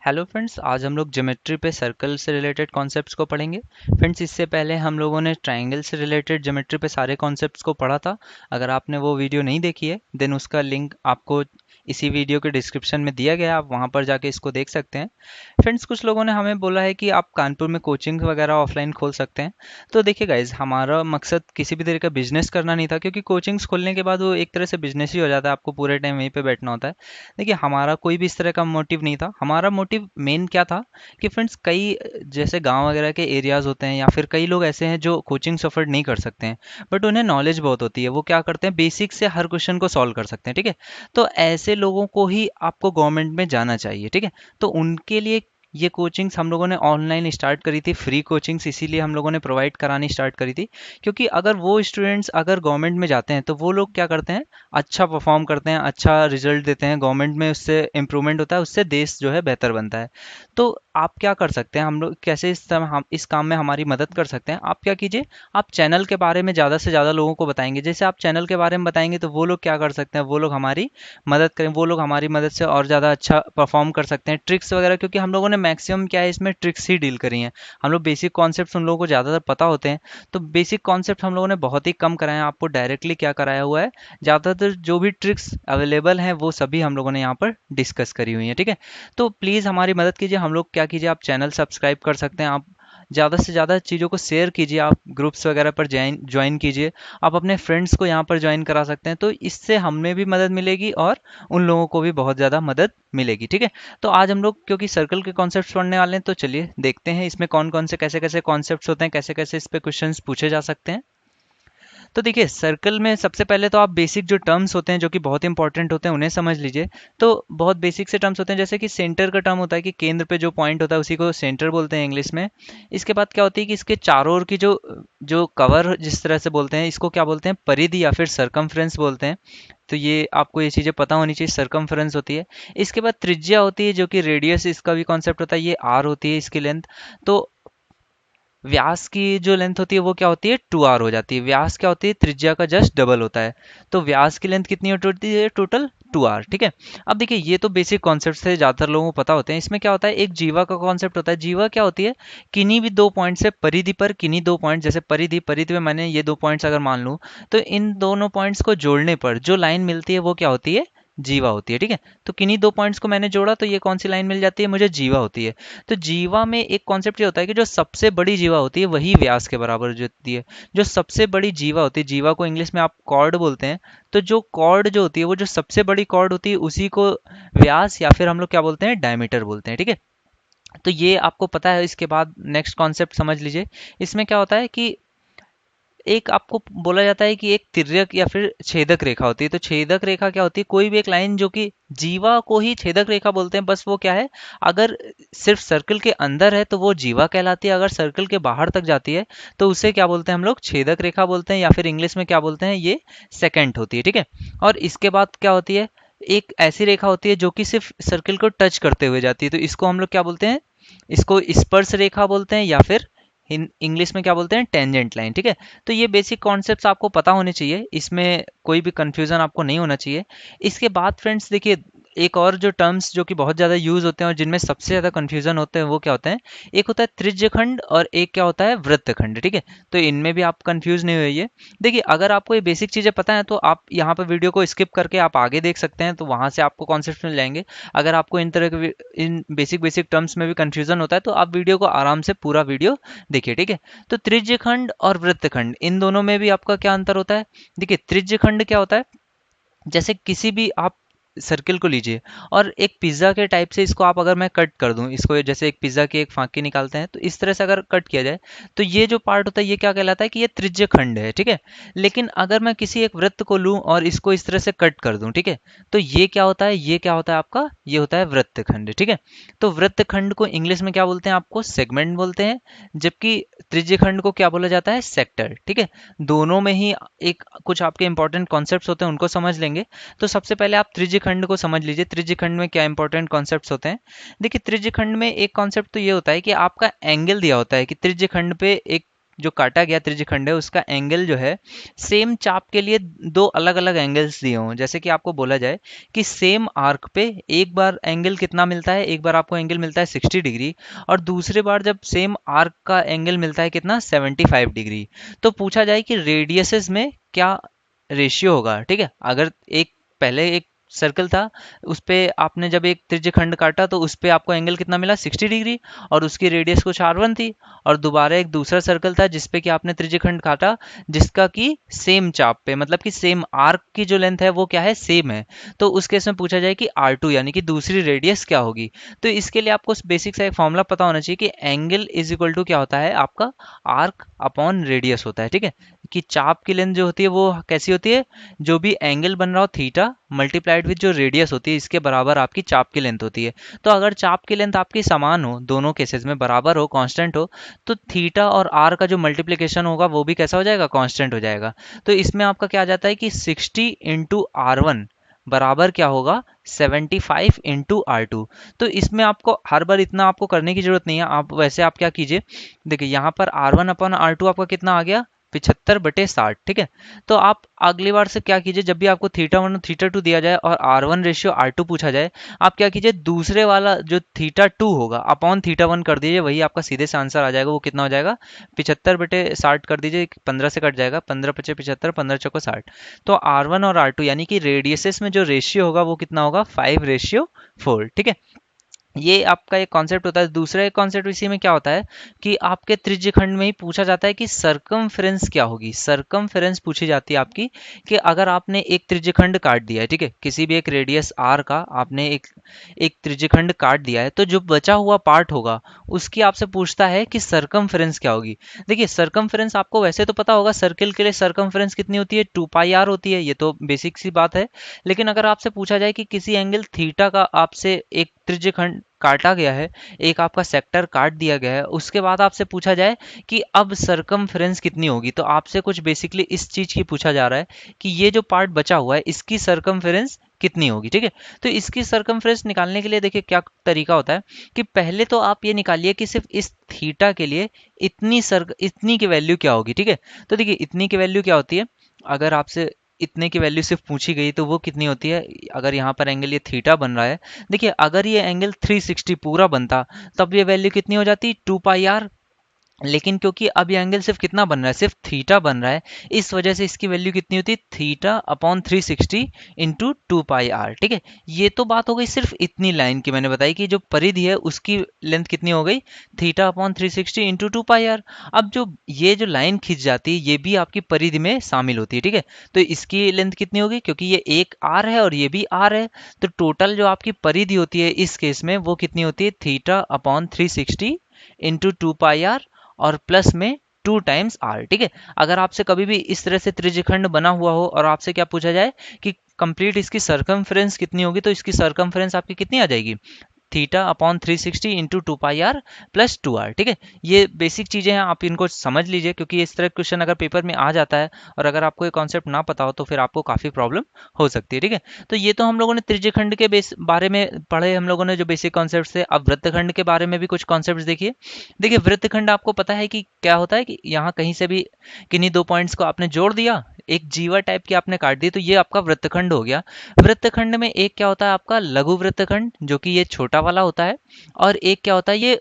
Hello friends, आज हम लोग ज्योमेट्री पे सर्कल से रिलेटेड कॉन्सेप्ट्स को पढ़ेंगे। फ्रेंड्स, इससे पहले हम लोगों ने ट्रायंगल से रिलेटेड ज्योमेट्री पे सारे कॉन्सेप्ट्स को पढ़ा था। अगर आपने वो वीडियो नहीं देखी है देन उसका लिंक आपको इसी वीडियो के डिस्क्रिप्शन में दिया गया है, आप वहाँ पर जाके इसको देख सकते हैं। फ्रेंड्स, कुछ लोगों ने हमें बोला है कि आप कानपुर में कोचिंग वगैरह ऑफलाइन खोल सकते हैं। तो देखिए गाइज, हमारा मकसद किसी भी तरह का बिजनेस करना नहीं था, क्योंकि कोचिंग्स खोलने के बाद वो एक तरह से बिजनेस ही हो जाता है, आपको पूरे टाइम वहीं पे बैठना होता है। देखिए, हमारा कोई भी इस तरह का मोटिव नहीं था। हमारा मोटिव मेन क्या था कि फ्रेंड्स, कई जैसे गांव वगैरह के एरियाज होते हैं या फिर कई लोग ऐसे हैं जो कोचिंग्स अफोर्ड नहीं कर सकते हैं, बट उन्हें नॉलेज बहुत होती है। वो क्या करते हैं, बेसिक से हर क्वेश्चन को सॉल्व कर सकते हैं। ठीक है, तो ऐसे लोगों को ही आपको गवर्नमेंट में जाना चाहिए। ठीक है, तो उनके लिए ये कोचिंग्स हम लोगों ने ऑनलाइन स्टार्ट करी थी, फ्री कोचिंग्स इसीलिए हम लोगों ने प्रोवाइड करानी स्टार्ट करी थी, क्योंकि अगर वो स्टूडेंट्स अगर गवर्नमेंट में जाते हैं तो वो लोग क्या करते हैं, अच्छा परफॉर्म करते हैं, अच्छा रिजल्ट देते हैं, गवर्नमेंट में उससे इम्प्रूवमेंट होता है, उससे देश जो है बेहतर बनता है। तो आप क्या कर सकते हैं, हम लोग कैसे हम इस काम में हमारी मदद कर सकते हैं। आप क्या कीजिए, आप चैनल के बारे में ज़्यादा से ज़्यादा लोगों को बताएंगे। जैसे आप चैनल के बारे में बताएंगे तो वो लोग क्या कर सकते हैं, वो लोग हमारी मदद करें, वो लोग हमारी मदद से और ज़्यादा अच्छा परफॉर्म कर सकते हैं। ट्रिक्स वगैरह, क्योंकि हम लोगों ने मैक्सिमम क्या है इसमें ट्रिक्स ही डील करी हैं। हम लोग बेसिक कॉन्सेप्ट उन लोगों को ज़्यादातर पता होते हैं, तो बेसिक कॉन्सेप्ट हम लोगों ने बहुत ही कम कराए हैं। आपको डायरेक्टली क्या कराया हुआ है, ज़्यादातर जो भी ट्रिक्स अवेलेबल हैं वो सभी हम लोगों ने यहाँ पर डिस्कस करी हुई हैं। ठीक है, तो प्लीज़ हमारी मदद कीजिए। हम लोग क्या कीजिए, आप चैनल सब्सक्राइब कर सकते हैं, आप ज़्यादा से ज़्यादा चीज़ों को शेयर कीजिए, आप ग्रुप्स वगैरह पर ज्वाइन ज्वाइन कीजिए, आप अपने फ्रेंड्स को यहाँ पर ज्वाइन करा सकते हैं। तो इससे हमें भी मदद मिलेगी और उन लोगों को भी बहुत ज़्यादा मदद मिलेगी। ठीक है, तो आज हम लोग क्योंकि सर्कल के कॉन्सेप्ट्स पढ़ने वाले हैं, तो चलिए देखते हैं इसमें कौन कौन से कैसे कैसे कॉन्सेप्ट्स होते हैं, कैसे कैसे इस पे क्वेश्चंस पूछे जा सकते हैं। तो देखिए, सर्कल में सबसे पहले तो आप बेसिक जो टर्म्स होते हैं जो कि बहुत इंपॉर्टेंट होते हैं उन्हें समझ लीजिए। तो बहुत बेसिक से टर्म्स होते हैं, जैसे कि सेंटर का टर्म होता है कि केंद्र पे जो पॉइंट होता है उसी को सेंटर बोलते हैं इंग्लिश में। इसके बाद क्या होती है कि इसके चारों ओर की जो जो कवर जिस तरह से बोलते हैं, इसको क्या बोलते हैं, परिधि या फिर सरकमफ्रेंस बोलते हैं। तो ये आपको ये चीज़ें पता होनी चाहिए, सरकमफ्रेंस होती है। इसके बाद त्रिज्या होती है जो कि रेडियस, इसका भी कॉन्सेप्ट होता है, ये आर होती है इसकी लेंथ। तो व्यास की जो लेंथ होती है वो क्या होती है, 2r हो जाती है। व्यास क्या होती है, त्रिज्या का जस्ट डबल होता है। तो व्यास की लेंथ कितनी होती है टोटल, 2r। ठीक है, अब देखिए ये तो बेसिक कॉन्सेप्ट है, ज़्यादातर लोगों को पता होते हैं। इसमें क्या होता है, एक जीवा का कॉन्सेप्ट होता है। जीवा क्या होती है, किन्हीं भी दो पॉइंट से परिधि पर किन्हीं दो पॉइंट, जैसे परिधि परिधि में मैंने ये दो पॉइंट्स अगर मान लूँ, तो इन दोनों पॉइंट्स को जोड़ने पर जो लाइन मिलती है वो क्या होती है, जीवा होती है। ठीक है, तो किन्हीं दो पॉइंट्स को मैंने जोड़ा तो ये कौन सी लाइन मिल जाती है मुझे, जीवा होती है। तो जीवा में एक कॉन्सेप्ट ये होता है कि जो सबसे बड़ी जीवा होती है वही व्यास के बराबर जो होती है। जो सबसे बड़ी जीवा होती है, जीवा को इंग्लिश में आप कॉर्ड बोलते हैं। तो जो कॉर्ड जो होती है वो जो सबसे बड़ी कॉर्ड होती है उसी को व्यास या फिर हम लोग क्या बोलते हैं, डायमीटर बोलते हैं। ठीक है, तो ये आपको पता है। इसके बाद नेक्स्ट कॉन्सेप्ट समझ लीजिए। इसमें क्या होता है कि एक आपको बोला जाता है कि एक तिर्यक या फिर छेदक रेखा होती है। तो छेदक रेखा क्या होती है, कोई भी एक लाइन जो कि जीवा को ही छेदक रेखा बोलते हैं। बस वो क्या है, अगर सिर्फ सर्कल के अंदर है तो वो जीवा कहलाती है, अगर सर्कल के बाहर तक जाती है तो उसे क्या बोलते हैं हम लोग, छेदक रेखा बोलते हैं, या फिर इंग्लिश में क्या बोलते हैं, ये सेकेंट होती है। ठीक है, और इसके बाद क्या होती है, एक ऐसी रेखा होती है जो कि सिर्फ सर्कल को टच करते हुए जाती है। तो इसको हम लोग क्या बोलते हैं, इसको स्पर्श रेखा बोलते हैं, या फिर इंग्लिश में क्या बोलते हैं, टेंजेंट लाइन। ठीक है, तो ये बेसिक कॉन्सेप्ट्स आपको पता होने चाहिए, इसमें कोई भी कंफ्यूजन आपको नहीं होना चाहिए। इसके बाद फ्रेंड्स देखिए, एक और जो टर्म्स जो कि बहुत ज़्यादा यूज होते हैं और जिनमें सबसे ज़्यादा कंफ्यूजन होते हैं वो क्या होते हैं, एक होता है त्रिज्यखंड और एक क्या होता है, वृत्तखंड। ठीक है, तो इनमें भी आप कंफ्यूज नहीं होइए। देखिए, अगर आपको ये बेसिक चीज़ें पता है तो आप यहाँ पर वीडियो को स्किप करके आप आगे देख सकते हैं, तो वहाँ से आपको कॉन्सेप्ट मिल जाएंगे। अगर आपको इन तरह के इन बेसिक बेसिक टर्म्स में भी कंफ्यूजन होता है तो आप वीडियो को आराम से पूरा वीडियो देखिए। ठीक है, तो त्रिज्यखंड और वृत्तखंड इन दोनों में भी आपका क्या अंतर होता है। देखिए, त्रिज्यखंड क्या होता है, जैसे किसी भी आप सर्किल को लीजिए और एक पिज्ज़ा के टाइप से इसको आप, अगर मैं कट कर दूं इसको, जैसे एक पिज्ज़ा की एक फांकी निकालते हैं तो इस तरह से अगर कट किया जाए तो ये जो पार्ट होता है ये क्या कहलाता है कि ये त्रिज्य खंड है। ठीक है, लेकिन अगर मैं किसी एक वृत्त को लूं और इसको इस तरह से कट कर दूं, ठीक है, तो ये क्या होता है, ये क्या होता है आपका, ये होता है वृत्तखंड। ठीक है, तो वृत्तखंड को इंग्लिश में क्या बोलते हैं, आपको सेगमेंट बोलते हैं, जबकि त्रिज्यखंड को क्या बोला जाता है, सेक्टर। ठीक है, दोनों में ही एक कुछ आपके इंपॉर्टेंट कॉन्सेप्ट्स होते हैं, उनको समझ लेंगे। तो सबसे पहले आप त्रिज्यखंड को समझ लीजिए, त्रिज्यखंड में क्या इंपॉर्टेंट कॉन्सेप्ट्स होते हैं। देखिए, त्रिज्यखंड में एक कॉन्सेप्ट तो ये होता है कि आपका एंगल दिया होता है कि त्रिज्यखंड पे एक जो काटा गया त्रिज्यखंड है उसका एंगल जो है सेम चाप के लिए दो अलग अलग एंगल्स दिए हों। जैसे कि आपको बोला जाए कि सेम आर्क पे एक बार एंगल कितना मिलता है, एक बार आपको एंगल मिलता है 60 डिग्री और दूसरी बार जब सेम आर्क का एंगल मिलता है कितना 75 डिग्री। तो पूछा जाए कि रेडियसेस में क्या रेशियो होगा। ठीक है, अगर एक पहले एक सर्कल था उस पे आपने जब एक त्रिज्यखंड काटा तो उस पे आपको एंगल कितना मिला 60 डिग्री और उसकी रेडियस कुछ r1 थी। और दोबारा एक दूसरा सर्कल था जिस पे कि आपने त्रिज्यखंड काटा जिसका कि सेम चाप पे मतलब कि सेम आर्क की जो लेंथ है वो क्या है सेम है। तो उस केस में पूछा जाए कि r2 यानी कि दूसरी रेडियस क्या होगी। तो इसके लिए आपको बेसिक सा एक फॉर्मूला पता होना चाहिए कि एंगल इज इक्वल टू क्या होता है आपका आर्क अपॉन रेडियस होता है। ठीक है, कि चाप की लेंथ जो होती है वो कैसी होती है, जो भी एंगल बन रहा हो थीटा मल्टीप्लाइड विद जो रेडियस होती है इसके बराबर आपकी चाप की लेंथ होती है। तो अगर चाप की लेंथ आपकी समान हो, दोनों केसेस में बराबर हो, कांस्टेंट हो, तो थीटा और आर का जो मल्टीप्लिकेशन होगा वो भी कैसा हो जाएगा, कांस्टेंट हो जाएगा। तो इसमें आपका क्या आ जाता है कि 60 इंटू R1 बराबर क्या होगा 75 इंटू R2। तो इसमें आपको हर बार इतना आपको करने की जरूरत नहीं है। आप वैसे आप क्या कीजिए, देखिए यहाँ पर R1 अपन R2 आपका कितना आ गया 75/60। ठीक है, तो आप अगली बार से क्या कीजिए, जब भी आपको थीटा 1 और थीटा 2 दिया जाए और R1 रेशियो R2 पूछा जाए, आप क्या कीजिए दूसरे वाला जो थीटा 2 होगा अपॉन थीटा 1 कर दीजिए, वही आपका सीधे से आंसर आ जाएगा। वो कितना हो जाएगा 75/60 कर दीजिए, 15 से कट जाएगा, 15×5 = 75, 15×4 = 60। तो R1 और R2 यानी कि रेडियसेस में जो रेशियो होगा वो कितना होगा 5:4। ठीक है, ये आपका एक कॉन्सेप्ट होता है। दूसरा एक कॉन्सेप्ट इसी में क्या होता है कि आपके त्रिज्यखंड में ही पूछा जाता है कि सरकमफेरेंस क्या होगी। सरकमफेरेंस पूछी जाती है आपकी कि अगर आपने एक त्रिज्यखंड काट दिया है, ठीक है, किसी भी एक रेडियस आर का आपने एक एक त्रिज्यखंड काट दिया है, तो जो बचा हुआ पार्ट होगा उसकी आपसे पूछता है कि सरकमफेरेंस क्या होगी। देखिए सरकमफेरेंस आपको वैसे तो पता होगा, सर्किल के लिए सरकमफेरेंस कितनी होती है 2πr होती है, ये तो बेसिक सी बात है। लेकिन अगर आपसे पूछा जाए कि किसी एंगल थीटा का आपसे एक त्रिज्यखंड काटा गया है, एक आपका सेक्टर काट दिया गया है, उसके बाद आपसे पूछा जाए कि अब सरकमफेरेंस कितनी होगी, तो आपसे कुछ बेसिकली इस चीज की पूछा जा रहा है कि ये जो पार्ट बचा हुआ है इसकी सरकमफेरेंस कितनी होगी। ठीक है, तो इसकी सरकमफेरेंस निकालने के लिए देखिए क्या तरीका होता है कि पहले तो आप ये निकालिए कि सिर्फ इस थीटा के लिए इतनी की वैल्यू क्या होगी। ठीक है, तो देखिए इतनी की वैल्यू क्या होती है, अगर आपसे इतने की वैल्यू सिर्फ पूछी गई तो वो कितनी होती है। अगर यहाँ पर एंगल ये थीटा बन रहा है, देखिए अगर ये एंगल 360 पूरा बनता तब ये वैल्यू कितनी हो जाती 2πr। लेकिन क्योंकि अब ये एंगल सिर्फ कितना बन रहा है, सिर्फ थीटा बन रहा है, इस वजह से इसकी वैल्यू कितनी होती है थीटा अपॉन 360 इंटू 2πr। ठीक है, ये तो बात हो गई सिर्फ इतनी लाइन की, मैंने बताई कि जो परिधि है उसकी लेंथ कितनी हो गई थीटा अपॉन 360 इंटू 2πr। अब जो ये जो लाइन खींच जाती है ये भी आपकी परिधि में शामिल होती है। ठीक है, तो इसकी लेंथ कितनी होगी, क्योंकि ये एक आर है और ये भी आर है, तो टोटल जो आपकी परिधि होती है इस केस में वो कितनी होती है थीटा अपॉन 360 इंटू 2πr और प्लस में 2 टाइम्स r। ठीक है, अगर आपसे कभी भी इस तरह से त्रिज्यखंड बना हुआ हो और आपसे क्या पूछा जाए कि कंप्लीट इसकी सरकमफ्रेंस कितनी होगी, तो इसकी सरकमफ्रेंस आपकी कितनी आ जाएगी theta upon 360 into 2πr plus 2r। ठीक है, ये बेसिक चीज़ें हैं, आप इनको समझ लीजिए क्योंकि इस तरह क्वेश्चन अगर पेपर में आ जाता है और अगर आपको ये कॉन्सेप्ट ना पता हो तो फिर आपको काफ़ी प्रॉब्लम हो सकती है। ठीक है, तो ये तो हम लोगों ने त्रिज्यखंड के बारे में पढ़े, हम लोगों ने जो बेसिक कॉन्सेप्ट थे। अब वृत्तखंड के बारे में भी कुछ कॉन्सेप्ट देखिए। देखिए वृत्तखंड आपको पता है कि क्या होता है कि यहाँ कहीं से भी किन्हीं दो पॉइंट्स को आपने जोड़ दिया, एक जीवा टाइप की आपने काट दी, तो ये आपका वृत्तखंड हो गया। वृत्तखंड में एक क्या होता है आपका लघु वृत्तखंड जो कि ये छोटा वाला होता है, और एक क्या होता है ये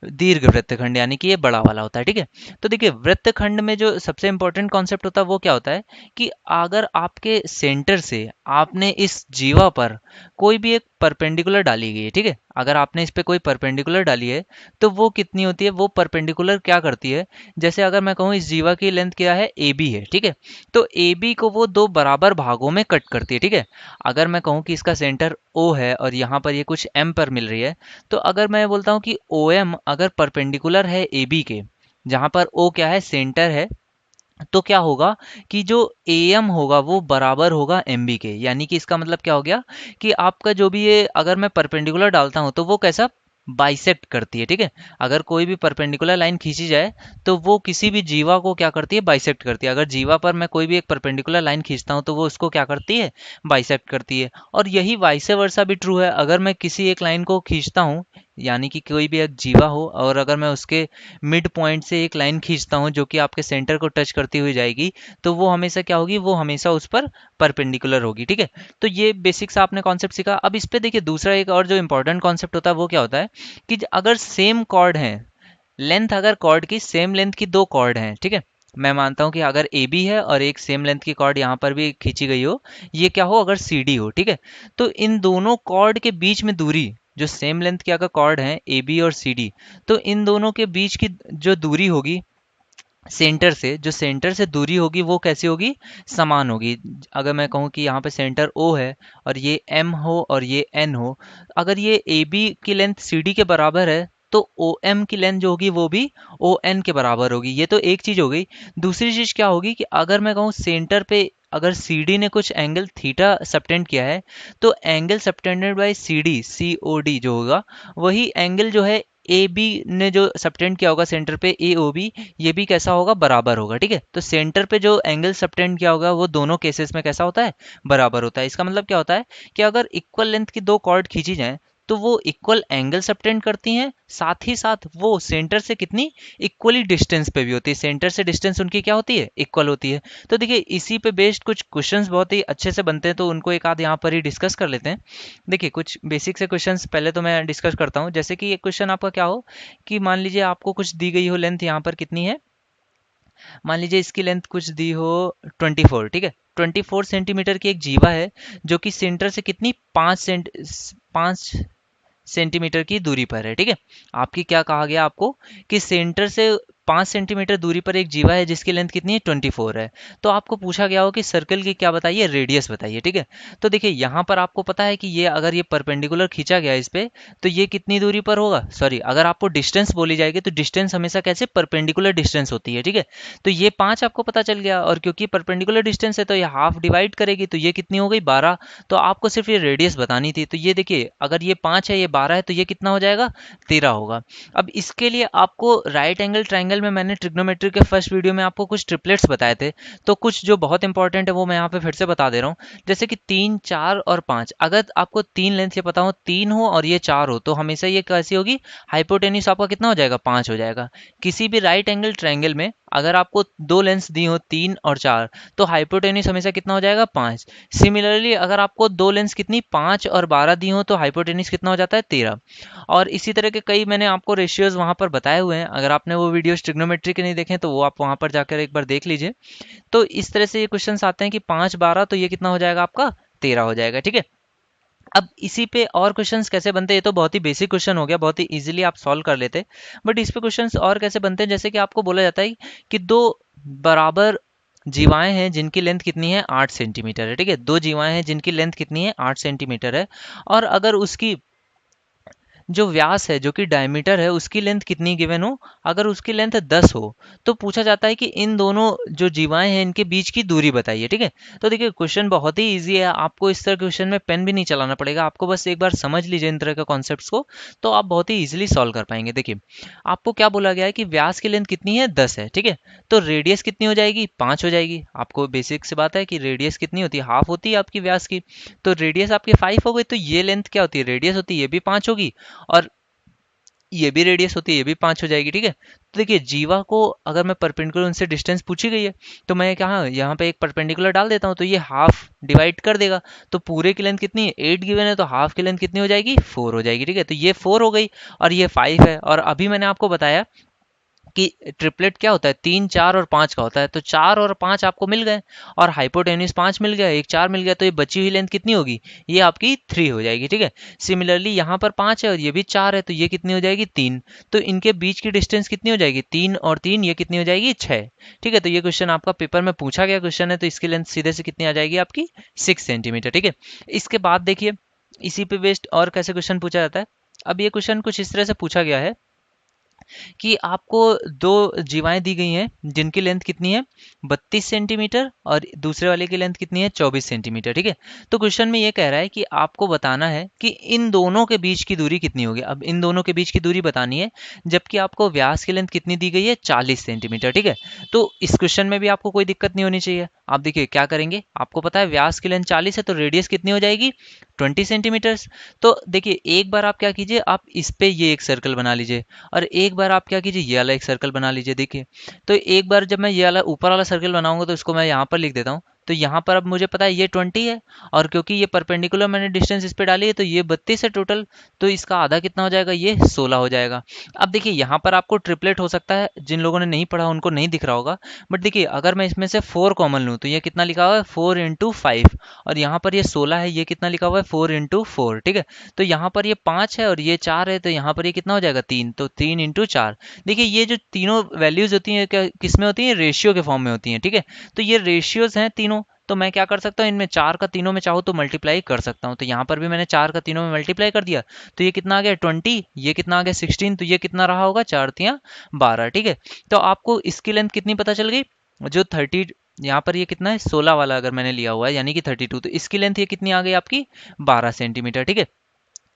दीर्घ वृत्तखंड यानी कि ये बड़ा वाला होता है। ठीक है, तो देखिए वृत्तखंड में जो सबसे इंपॉर्टेंट कॉन्सेप्ट होता है वो क्या होता है कि अगर आपके सेंटर से आपने इस जीवा पर कोई भी एक परपेंडिकुलर डाली गई है, ठीक है, अगर आपने इस पे कोई परपेंडिकुलर डाली है तो वो कितनी होती है, वो परपेंडिकुलर क्या करती है, जैसे अगर मैं कहूँ इस जीवा की लेंथ क्या है ए बी है, ठीक है, तो ए बी को वो दो बराबर भागों में कट करती है। ठीक है, अगर मैं कहूँ कि इसका सेंटर ओ है और यहाँ पर ये कुछ एम पर मिल रही है, तो अगर मैं बोलता हूँ कि ओ एम अगर परपेंडिकुलर है ए बी के, जहाँ पर ओ क्या है सेंटर है, तो क्या होगा कि जो एम होगा वो बराबर होगा एम बी के। यानी कि इसका मतलब क्या हो गया कि आपका जो भी ये अगर मैं परपेंडिकुलर डालता हूँ तो वो कैसा बाइसेक्ट करती है। ठीक है, अगर कोई भी परपेंडिकुलर लाइन खींची जाए तो वो किसी भी जीवा को क्या करती है बाइसेक्ट करती है। अगर जीवा पर मैं कोई भी एक परपेंडिकुलर लाइन खींचता हूँ तो वो उसको क्या करती है बाइसेक्ट करती है। और यही वाइस वर्सा भी ट्रू है, अगर मैं किसी एक लाइन को खींचता हूँ यानी कि कोई भी एक जीवा हो और अगर मैं उसके मिड पॉइंट से एक लाइन खींचता हूँ जो कि आपके सेंटर को टच करती हुई जाएगी, तो वो हमेशा क्या होगी, वो हमेशा उस पर परपेंडिकुलर होगी। ठीक है, तो ये बेसिक्स आपने कॉन्सेप्ट सीखा। अब इस पे देखिए दूसरा एक और जो इंपॉर्टेंट कॉन्सेप्ट होता है वो क्या होता है कि अगर सेम कॉर्ड है, लेंथ अगर कॉर्ड की सेम लेंथ की दो कॉर्ड हैं, ठीक है, मैं मानता हूं कि अगर ए बी है और एक सेम लेंथ की कॉर्ड यहाँ पर भी खींची गई हो, ये क्या हो, अगर सी डी हो, ठीक है, तो इन दोनों कॉर्ड के बीच में दूरी, जो सेम लेंथ की अगर कॉर्ड है ए बी और सी डी, तो इन दोनों के बीच की जो दूरी होगी सेंटर से, जो सेंटर से दूरी होगी वो कैसी होगी, समान होगी। अगर मैं कहूँ कि यहाँ पे सेंटर ओ है और ये एम हो और ये एन हो, अगर ये ए बी की लेंथ सी डी के बराबर है तो ओ एम की लेंथ जो होगी वो भी ओ एन के बराबर होगी। ये तो एक चीज हो गई। दूसरी चीज क्या होगी कि अगर मैं कहूँ सेंटर पे अगर सी डी ने कुछ एंगल थीटा सबटेंड किया है, तो angle subtended by C D, C O D जो होगा, वही एंगल जो है ए बी ने जो सबटेंड किया होगा सेंटर पे ए ओ बी, ये भी कैसा होगा, बराबर होगा। ठीक है, तो सेंटर पे जो एंगल सबटेंड किया होगा वो दोनों केसेस में कैसा होता है, बराबर होता है। इसका मतलब क्या होता है कि अगर इक्वल लेंथ की दो कॉर्ड खींची जाए तो वो इक्वल एंगल सबटेंड करती हैं, साथ ही साथ वो सेंटर से कितनी, इक्वली डिस्टेंस पे भी होती है। सेंटर से डिस्टेंस उनकी क्या होती है, इक्वल होती है। तो देखिए इसी पे बेस्ड कुछ क्वेश्चंस बहुत ही अच्छे से बनते हैं, तो उनको एक आध यहाँ पर ही डिस्कस कर लेते हैं। देखिए कुछ बेसिक से क्वेश्चंस पहले तो मैं डिस्कस करता हूँ। जैसे कि ये क्वेश्चन आपका क्या हो कि मान लीजिए आपको कुछ दी गई हो लेंथ, यहाँ पर कितनी है, मान लीजिए इसकी लेंथ कुछ दी हो 24, ठीक है, 24 सेंटीमीटर की एक जीवा है जो कि सेंटर से कितनी, 5 सेंटीमीटर की दूरी पर है। ठीक है, आपकी क्या कहा गया आपको कि सेंटर से 5 सेंटीमीटर दूरी पर एक जीवा है जिसकी लेंथ कितनी है, 24 है। तो आपको पूछा गया हो कि सर्कल की क्या बताइए, रेडियस बताइए। ठीक है, तो देखिए यहाँ पर आपको पता है कि ये अगर ये परपेंडिकुलर खींचा गया इस पे, तो ये कितनी दूरी पर होगा, सॉरी अगर आपको डिस्टेंस बोली जाएगी तो डिस्टेंस हमेशा कैसे, परपेंडिकुलर डिस्टेंस होती है। ठीक है, तो ये 5 आपको पता चल गया, और क्योंकि परपेंडिकुलर डिस्टेंस है तो ये हाफ डिवाइड करेगी, तो ये कितनी हो गई, 12। तो आपको सिर्फ ये रेडियस बतानी थी। तो ये देखिए अगर ये 5 है, ये 12 है, तो ये कितना हो जाएगा, 13 होगा। अब इसके लिए आपको राइट एंगल ट्राइंगल में मैंने ट्रिग्नोमेट्री के फर्स्ट वीडियो में आपको कुछ ट्रिपलेट्स बताए थे, तो कुछ जो बहुत इंपॉर्टेंट है वो मैं यहाँ पे फिर से बता दे रहा हूँ। जैसे कि 3, 4 और 5, अगर आपको 3 लेंथ ये पता हो, 3 हो और ये 4 हो, तो हमेशा ये कैसी होगी, हाइपोटेन्यूज आपका कितना हो जाएगा, 5 हो जाएगा। किसी भी राइट एंगल ट्राइंगल में अगर आपको दो लेंस दी हो 3 और 4, तो हाइपोटेन्यूज हमेशा कितना हो जाएगा, 5। सिमिलरली अगर आपको दो लेंस कितनी, 5 और 12 दी हो, तो हाइपोटेन्यूज कितना हो जाता है, 13। और इसी तरह के कई मैंने आपको रेशियोज वहां पर बताए हुए हैं। अगर आपने वो वीडियोस ट्रिग्नोमेट्री के नहीं देखे तो वो आप वहां पर जाकर एक बार देख लीजिए। तो इस तरह से ये क्वेश्चन आते हैं कि 5, 12, तो ये कितना हो जाएगा आपका, 13 हो जाएगा। ठीक है, अब इसी पे और क्वेश्चंस कैसे बनते हैं, ये तो बहुत ही बेसिक क्वेश्चन हो गया, बहुत ही इजीली आप सॉल्व कर लेते। बट इस पे क्वेश्चंस और कैसे बनते हैं, जैसे कि आपको बोला जाता है कि दो बराबर जीवाएं हैं जिनकी लेंथ कितनी है, 8 सेंटीमीटर है। ठीक है, दो जीवाएं हैं जिनकी लेंथ कितनी है, 8 सेंटीमीटर है, और अगर उसकी जो व्यास है, जो कि डायमीटर है, उसकी लेंथ कितनी गिवन हो, अगर उसकी लेंथ 10 हो, तो पूछा जाता है कि इन दोनों जो जीवाएं हैं इनके बीच की दूरी बताइए। ठीक है, तो देखिए क्वेश्चन बहुत ही इजी है, आपको इस तरह क्वेश्चन में पेन भी नहीं चलाना पड़ेगा, आपको बस एक बार समझ लीजिए इन तरह के कॉन्सेप्ट्स को, तो आप बहुत ही इजीली सॉल्व कर पाएंगे। देखिए आपको क्या बोला गया है कि व्यास की लेंथ कितनी है, 10 है। ठीक है, तो रेडियस कितनी हो जाएगी, 5 हो जाएगी। आपको बेसिक से बात है कि रेडियस कितनी होती है, हाफ होती है आपकी व्यास की, तो रेडियस आपकी 5 हो गई, तो ये लेंथ क्या होती है, रेडियस होती है, ये भी 5 होगी, और ये भी रेडियस होती है, ये भी 5 हो जाएगी। ठीक है, तो देखिए जीवा को अगर मैं परपेंडिकुलर उनसे डिस्टेंस पूछी गई है, तो मैं कहाँ यहाँ पे एक परपेंडिकुलर डाल देता हूँ, तो ये हाफ डिवाइड कर देगा। तो पूरे की लेंथ कितनी है, 8 गिवन है, तो हाफ की लेंथ कितनी हो जाएगी, 4 हो जाएगी। ठीक है, तो ये 4 हो गई और ये 5 है। और अभी मैंने आपको बताया कि ट्रिपलेट क्या होता है, 3, 4 और 5 का होता है, तो 4 और 5 आपको मिल गए, और हाइपोटेन्यूज 5 मिल गया, एक 4 मिल गया, तो ये बची हुई लेंथ कितनी होगी, ये आपकी 3 हो जाएगी। ठीक है, सिमिलरली यहाँ पर 5 है और ये भी 4 है, तो ये कितनी हो जाएगी, 3। तो इनके बीच की डिस्टेंस कितनी हो जाएगी, 3 और 3, ये कितनी हो जाएगी, 6। ठीक है, तो ये क्वेश्चन आपका पेपर में पूछा गया क्वेश्चन है, तो इसकी लेंथ सीधे से कितनी आ जाएगी आपकी, 6 सेंटीमीटर। ठीक है, इसके बाद देखिए इसी पे बेस्ड और कैसे क्वेश्चन पूछा जाता है। अब ये क्वेश्चन कुछ इस तरह से पूछा गया है कि आपको दो जीवाएं दी गई हैं जिनकी लेंथ कितनी है 32 सेंटीमीटर और दूसरे वाले की लेंथ कितनी है 24 सेंटीमीटर, ठीक है। तो क्वेश्चन में ये कह रहा है कि आपको बताना है कि इन दोनों के बीच की दूरी कितनी होगी। अब इन दोनों के बीच की दूरी बतानी है, जबकि आपको व्यास की लेंथ कितनी दी गई है 40 सेंटीमीटर, ठीक है। तो इस क्वेश्चन में भी आपको कोई दिक्कत नहीं होनी चाहिए। आप देखिए क्या करेंगे, आपको पता है व्यास की लेंथ 40 है तो रेडियस कितनी हो जाएगी 20 सेंटीमीटर्स। तो देखिए एक बार आप क्या कीजिए, आप इस पे ये एक सर्कल बना लीजिए और एक बार आप क्या कीजिए ये वाला एक सर्कल बना लीजिए। देखिए तो एक बार जब मैं ये वाला ऊपर वाला सर्कल बनाऊंगा तो इसको मैं यहाँ पर लिख देता हूँ। तो यहाँ पर अब मुझे पता है ये 20 है और क्योंकि ये परपेंडिकुलर मैंने डिस्टेंस इस पे डाली है तो ये 32 है टोटल। तो इसका आधा कितना हो जाएगा, ये 16 हो जाएगा। अब देखिए यहाँ पर आपको ट्रिपलेट हो सकता है, जिन लोगों ने नहीं पढ़ा उनको नहीं दिख रहा होगा, बट देखिए अगर मैं इसमें से 4 कॉमन लूँ तो ये कितना लिखा हुआ है 4 इंटू 5 और यहाँ पर ये 16 है, ये कितना लिखा हुआ है 4 इंटू 4, ठीक है। तो यहाँ पर ये 5 है और ये 4 है तो यहाँ पर ये कितना हो जाएगा 3, तो 3 इंटू 4। देखिए ये जो तीनों वैल्यूज होती हैं क्या किस में होती हैं, रेशियो के फॉर्म में होती हैं, ठीक है। तो ये रेशियोज हैं तीनों, तो मैं क्या कर सकता हूँ इनमें 4 का तीनों में चाहूँ तो मल्टीप्लाई कर सकता हूँ। तो यहाँ पर भी मैंने 4 का तीनों में मल्टीप्लाई कर दिया तो ये कितना आ गया 20, ये कितना आ गया 16, तो ये कितना रहा होगा 4 तियाँ 12, ठीक है। तो आपको इसकी लेंथ कितनी पता चल गई, जो 30 यहाँ पर ये कितना है 16 वाला अगर मैंने लिया हुआ है यानी कि 32, तो इसकी लेंथ ये कितनी आ गई आपकी 12 सेंटीमीटर, ठीक है।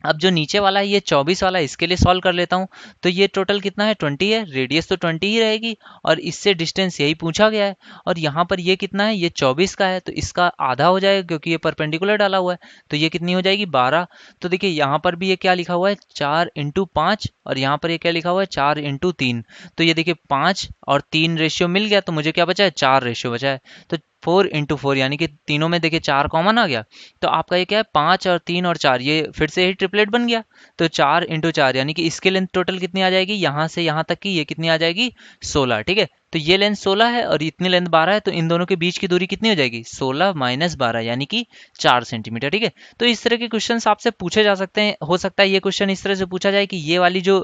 अब जो नीचे वाला है ये 24 वाला है, इसके लिए सॉल्व कर लेता हूँ। तो ये टोटल कितना है 20 है, रेडियस तो 20 ही रहेगी और इससे डिस्टेंस यही पूछा गया है। और यहाँ पर ये कितना है, ये 24 का है तो इसका आधा हो जाएगा क्योंकि ये परपेंडिकुलर डाला हुआ है। तो ये कितनी हो जाएगी 12। तो देखिए यहाँ पर भी ये क्या लिखा हुआ है 4 इंटू 5 और यहाँ पर ये क्या लिखा हुआ है 4 इंटू 3। तो ये देखिए 5 और 3 रेशियो मिल गया तो मुझे क्या बचा है 4 रेशियो बचा है। तो 4 इंटू 4 यानी कि तीनों में देखिए 4 कॉमन आ गया। तो आपका ये क्या है 5 और 3 और 4, ये फिर से यही ट्रिपलेट बन गया। तो 4 इंटू 4 यानी कि इसकी लेंथ टोटल कितनी आ जाएगी, यहाँ से यहाँ तक की ये कितनी आ जाएगी 16, ठीक है। तो ये लेंथ 16 है और इतनी लेंथ 12 है तो इन दोनों के बीच की दूरी कितनी हो जाएगी 16 माइनस 12 यानी कि 4 सेंटीमीटर, ठीक है। तो इस तरह के क्वेश्चन आपसे पूछे जा सकते हैं। हो सकता है ये क्वेश्चन इस तरह से पूछा जाए कि ये वाली जो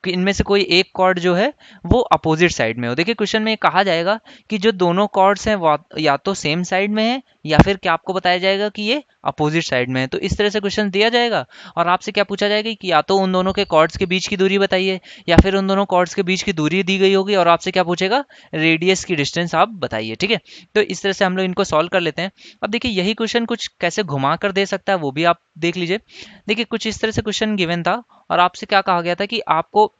कि इनमें से कोई एक कॉर्ड जो है वो अपोजिट साइड में हो। देखिए क्वेश्चन में कहा जाएगा कि जो दोनों कॉर्ड्स हैं वो या तो सेम साइड में है या फिर क्या आपको बताया जाएगा कि ये अपोजिट साइड में है। तो इस तरह से क्वेश्चन दिया जाएगा और आपसे क्या पूछा जाएगा कि या तो उन दोनों के कॉर्ड्स के बीच की दूरी बताइए या फिर उन दोनों कॉर्ड्स के बीच की दूरी दी गई होगी और आपसे क्या पूछेगा रेडियस की डिस्टेंस आप बताइए, ठीक है। तो इस तरह से हम लोग इनको सॉल्व कर लेते हैं। अब देखिए यही क्वेश्चन कुछ कैसे घुमा कर दे सकता है वो भी आप देख लीजिए। देखिए कुछ इस तरह से क्वेश्चन गिवन था और आपसे क्या कहा गया था कि आपको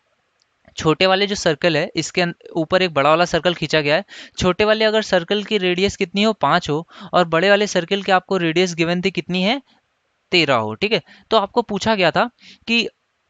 छोटे वाले जो सर्कल है इसके ऊपर एक बड़ा वाला सर्कल खींचा गया है। छोटे वाले अगर सर्कल की रेडियस कितनी हो 5 हो और बड़े वाले सर्कल की आपको रेडियस गिवन थी कितनी है 13 हो, ठीक है। तो आपको पूछा गया था कि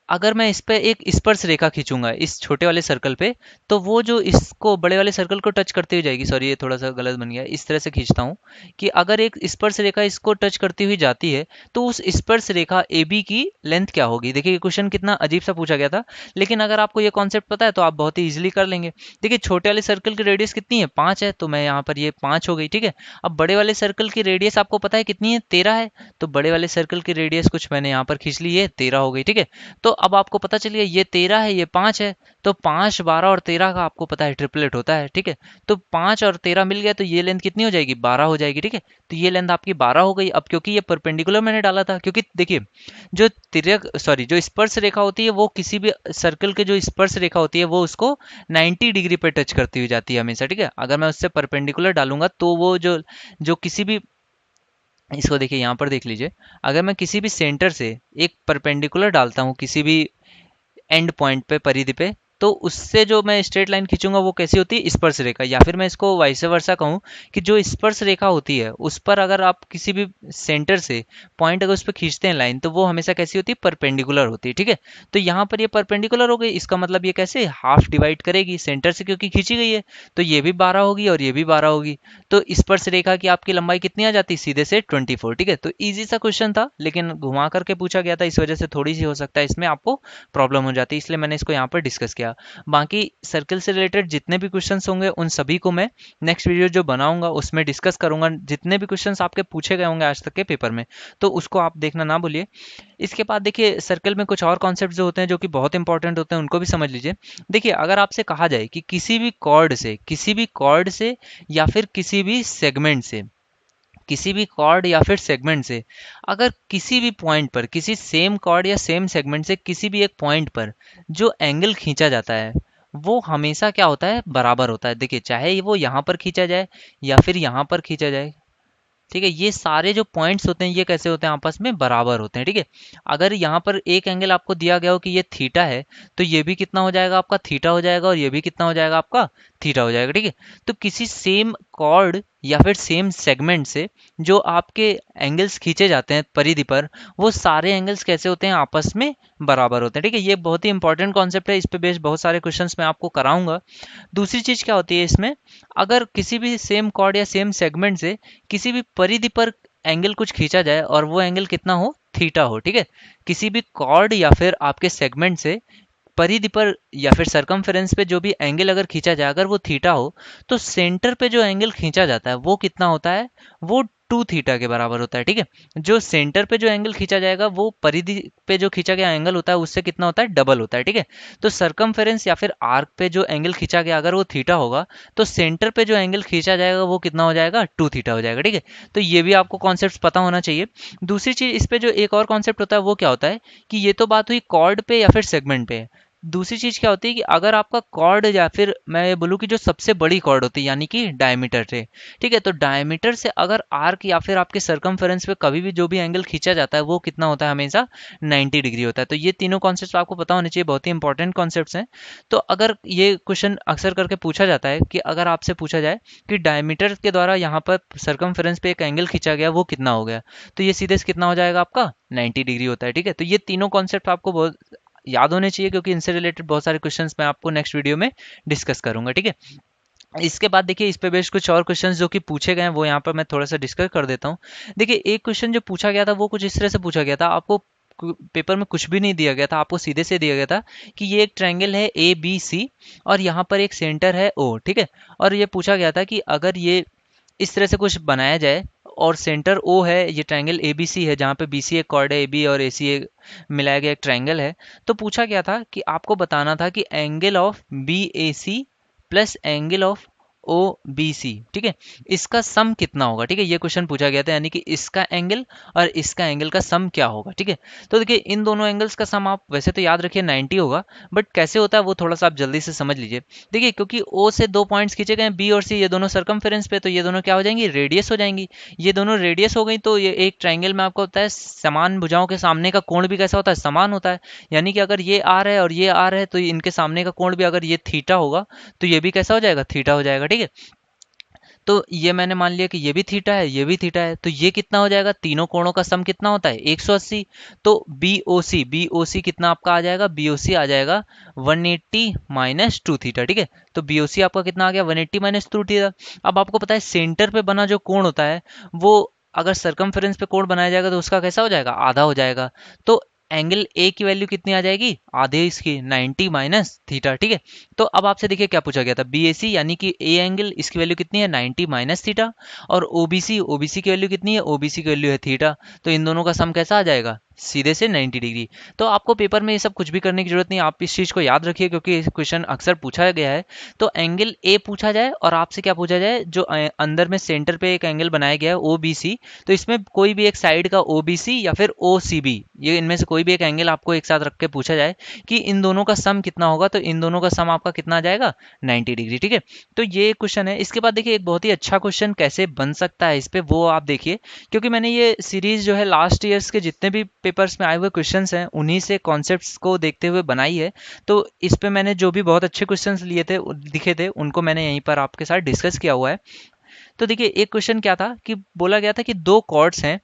अगर मैं इस पे एक स्पर्श रेखा खींचूंगा इस छोटे वाले सर्कल पे तो वो जो इसको बड़े वाले सर्कल को टच करती हुई जाएगी, सॉरी ये थोड़ा सा गलत बन गया, इस तरह से खींचता हूँ कि अगर एक स्पर्श रेखा इसको टच करती हुई जाती है तो उस स्पर्श रेखा ए बी की लेंथ क्या होगी। देखिए ये क्वेश्चन कितना अजीब सा पूछा गया था, लेकिन अगर आपको ये कॉन्सेप्ट पता है तो आप बहुत ही ईजिली कर लेंगे। देखिए छोटे वाले सर्कल की रेडियस कितनी है 5 है तो मैं यहाँ पर ये 5 हो गई, ठीक है। अब बड़े वाले सर्कल की रेडियस आपको पता है कितनी है 13 है तो बड़े वाले सर्कल की रेडियस कुछ मैंने यहाँ पर खींच ली है 13 हो गई, ठीक है। तो अब आपको पता चलिए ये 13 है ये 5 है तो 5 12 और 13 का आपको पता है ट्रिपलेट होता है, ठीक है। तो 5 और 13 मिल गया तो ये लेंथ कितनी हो जाएगी 12 हो जाएगी, ठीक है। तो ये लेंथ आपकी 12 हो गई। अब क्योंकि ये परपेंडिकुलर मैंने डाला था, क्योंकि देखिए जो जो स्पर्श रेखा होती है वो किसी भी सर्कल के जो स्पर्श रेखा होती है वो उसको 90 डिग्री पे टच करती हुई जाती है हमेशा, ठीक है। अगर मैं उससे परपेंडिकुलर डालूंगा तो वो जो जो किसी भी इसको देखिए यहाँ पर देख लीजिए, अगर मैं किसी भी सेंटर से एक परपेंडिकुलर डालता हूँ किसी भी एंड पॉइंट पे परिधि पे तो उससे जो मैं स्ट्रेट लाइन खींचूंगा वो कैसी होती है स्पर्श रेखा, या फिर मैं इसको वाइस वर्सा कहूँ कि जो स्पर्श रेखा होती है उस पर अगर आप किसी भी सेंटर से पॉइंट अगर उस पर खींचते हैं लाइन तो वो हमेशा कैसी होती है परपेंडिकुलर होती है, ठीक है। तो यहाँ पर ये परपेंडिकुलर हो गई, इसका मतलब ये कैसे हाफ डिवाइड करेगी सेंटर से क्योंकि खींची गई है तो ये भी 12 होगी और ये भी 12 होगी। तो स्पर्श रेखा की आपकी लंबाई कितनी आ जाती है सीधे से 24, ठीक है। तो ईजी सा क्वेश्चन था लेकिन घुमा करके पूछा गया था, इस वजह से थोड़ी सी हो सकता है इसमें आपको प्रॉब्लम हो जाती है, इसलिए मैंने इसको यहाँ पर डिस्कस किया। बाकी सर्कल से रिलेटेड जितने भी क्वेश्चंस होंगे उन सभी को मैं नेक्स्ट वीडियो जो बनाऊंगा उसमें डिस्कस करूंगा, जितने भी क्वेश्चंस आपके पूछे गए होंगे आज तक के पेपर में तो उसको आप देखना ना भूलिए। इसके बाद देखिए सर्कल में कुछ और कॉन्सेप्ट जो होते हैं जो कि बहुत इंपॉर्टेंट होते हैं उनको भी समझ लीजिए। देखिए अगर आपसे कहा जाए कि किसी भी कॉर्ड से या फिर किसी भी सेगमेंट से किसी भी कॉर्ड या फिर सेगमेंट से अगर किसी भी पॉइंट पर, किसी सेम कॉर्ड या सेम सेगमेंट से किसी भी एक पॉइंट पर जो एंगल खींचा जाता है वो हमेशा क्या होता है, बराबर होता है। देखिए, चाहे वो यहाँ पर खींचा जाए या फिर यहाँ पर खींचा जाए, ठीक है, ये सारे जो पॉइंट्स होते हैं ये कैसे होते हैं, आपस में बराबर होते हैं। ठीक है, अगर यहाँ पर एक एंगल आपको दिया गया हो कि ये थीटा है, तो ये भी कितना हो जाएगा आपका, थीटा हो जाएगा, और ये भी कितना हो जाएगा आपका, थीटा हो जाएगा। ठीक है, तो किसी सेम कॉर्ड या फिर सेम सेगमेंट से जो आपके एंगल्स खींचे जाते हैं परिधि पर, वो सारे एंगल्स कैसे होते हैं, आपस में बराबर होते हैं। ठीक है, ये बहुत ही इंपॉर्टेंट कॉन्सेप्ट है, इस पे बेस्ड बहुत सारे क्वेश्चंस मैं आपको कराऊंगा। दूसरी चीज क्या होती है इसमें, अगर किसी भी सेम कॉर्ड या सेम सेगमेंट से किसी भी परिधि पर एंगल कुछ खींचा जाए और वो एंगल कितना हो, थीटा हो। ठीक है, किसी भी कॉर्ड या फिर आपके सेगमेंट से परिधि पर या फिर सरकमफेरेंस पे जो भी एंगल अगर खींचा जाए, अगर वो थीटा हो, तो सेंटर पे जो एंगल खींचा जाता है वो कितना होता है, वो 2 थीटा के बराबर होता है। ठीक है, जो सेंटर पे जो एंगल खींचा जाएगा वो परिधि पे जो खींचा गया एंगल होता है उससे कितना होता है, डबल होता है। ठीक है, तो सरकमफेरेंस या फिर आर्क पे जो एंगल खींचा गया अगर वो थीटा होगा, तो सेंटर पे जो एंगल खींचा जाएगा वो कितना हो जाएगा, 2 थीटा हो जाएगा। ठीक है, तो ये भी आपको कॉन्सेप्ट पता होना चाहिए। दूसरी चीज इस पे जो एक और कॉन्सेप्ट होता है वो क्या होता है, कि ये तो बात हुई कॉर्ड पे या फिर सेगमेंट पे। दूसरी चीज क्या होती है कि अगर आपका कॉर्ड या फिर मैं ये बोलूँ कि जो सबसे बड़ी कॉर्ड होती है यानी कि डायमीटर से, ठीक है, तो डायमीटर से अगर आर्क या फिर आपके सरकमफेरेंस पे कभी भी जो भी एंगल खींचा जाता है वो कितना होता है, हमेशा 90 डिग्री होता है। तो ये तीनों कॉन्सेप्ट आपको पता होने चाहिए, बहुत ही इंपॉर्टेंट कॉन्सेप्ट्स हैं। तो अगर ये क्वेश्चन अक्सर करके पूछा जाता है कि अगर आपसे पूछा जाए कि डायमीटर के द्वारा यहाँ पर सरकमफेरेंस पे एक एंगल खींचा गया वो कितना हो गया, तो ये सीधे से कितना हो जाएगा आपका, 90 डिग्री होता है। ठीक है, तो ये तीनों कॉन्सेप्ट आपको बहुत याद होने चाहिए, क्योंकि इनसे रिलेटेड बहुत सारे क्वेश्चंस मैं आपको नेक्स्ट वीडियो में डिस्कस करूंगा। ठीक है, इसके बाद देखिए इस पे बेस्ड कुछ और क्वेश्चंस जो कि पूछे गए हैं वो यहाँ पर मैं थोड़ा सा डिस्कस कर देता हूँ। देखिए, एक क्वेश्चन जो पूछा गया था वो कुछ इस तरह से पूछा गया था, आपको पेपर में कुछ भी नहीं दिया गया था, आपको सीधे से दिया गया था कि ये एक ट्रायंगल है ए बी सी और यहाँ पर एक सेंटर है ओ। ठीक है, और ये पूछा गया था कि अगर ये इस तरह से कुछ बनाया जाए और सेंटर ओ है, ये ट्रायंगल ए बी सी है जहाँ पे बी सी एक कॉर्ड है, ए बी और ए सी एक मिलाया गया एक ट्रायंगल है, तो पूछा गया था कि आपको बताना था कि angle of B A C plus angle of O B C, ठीक है, इसका सम कितना होगा। ठीक है, ये क्वेश्चन पूछा गया था, यानी कि इसका एंगल और इसका एंगल का सम क्या होगा। ठीक है, तो देखिए इन दोनों एंगल्स का सम आप वैसे तो याद रखिए 90 होगा, बट कैसे होता है वो थोड़ा सा आप जल्दी से समझ लीजिए। देखिए, क्योंकि ओ से दो पॉइंट्स खींचे गए बी और सी, ये दोनों सरकमफेरेंस पे, तो ये दोनों क्या हो जाएंगी, रेडियस हो जाएंगी। ये दोनों रेडियस हो गई, तो ये एक ट्राइंगल में आपको होता है समान भुजाओं के सामने का कोण भी कैसा होता है, समान होता है। यानी कि अगर ये आर है और ये आर है, तो इनके सामने का कोण भी अगर ये थीटा होगा तो ये भी कैसा हो जाएगा, थीटा हो जाएगा। ठीक है, तो ये मैंने मान लिया कि ये भी थीटा है, ये भी थीटा है, तो ये कितना हो जाएगा, तीनों कोणों का सम कितना होता है, 180। तो बी ओ सी कितना आपका आ जाएगा, बी ओ सी आ जाएगा 180 माइनस 2 थीटा। ठीक है, तो बी ओ सी आपका कितना आ गया, 180 माइनस 2 थीटा। अब आपको पता है सेंटर पे बना जो कोण होता है वो अगर सरकमफेरेंस पे कोण बनाया जाएगा तो उसका कैसा हो जाएगा, आधा हो जाएगा। तो एंगल ए की वैल्यू कितनी आ जाएगी, आधे इसकी, 90 माइनस थीटा। ठीक है, तो अब आपसे देखिए क्या पूछा गया था, बी ए सी यानी कि ए एंगल, इसकी वैल्यू कितनी है, 90 माइनस थीटा, और ओबीसी की वैल्यू कितनी है, ओबीसी की वैल्यू है थीटा। तो इन दोनों का सम कैसा आ जाएगा, सीधे से 90 डिग्री। तो आपको पेपर में ये सब कुछ भी करने की जरूरत नहीं, आप इस चीज को याद रखिए क्योंकि क्वेश्चन अक्सर पूछा गया है। तो एंगल ए पूछा जाए और आपसे क्या पूछा जाए, जो अंदर में सेंटर पे एक एंगल बनाया गया है ओ बी सी, तो इसमें कोई भी एक साइड का ओ बी सी या फिर ओ सी बी, ये इनमें से कोई भी एक एंगल आपको एक साथ रख के पूछा जाए कि इन दोनों का सम कितना होगा, तो इन दोनों का सम आपका कितना आ जाएगा, 90 डिग्री। ठीक है, तो ये क्वेश्चन है। इसके बाद देखिए एक बहुत ही अच्छा क्वेश्चन कैसे बन सकता है इस पे, वो आप देखिए, क्योंकि मैंने ये सीरीज जो है लास्ट ईयर्स के जितने भी पेपर्स में आए हुए क्वेश्चंस हैं उन्हीं से कॉन्सेप्ट्स को देखते हुए बनाई है। तो इस पे मैंने जो भी बहुत अच्छे क्वेश्चंस लिए थे दिखे थे उनको मैंने यहीं पर आपके साथ डिस्कस किया हुआ है। तो देखिए एक क्वेश्चन क्या था कि बोला गया था कि दो कॉर्ड्स हैं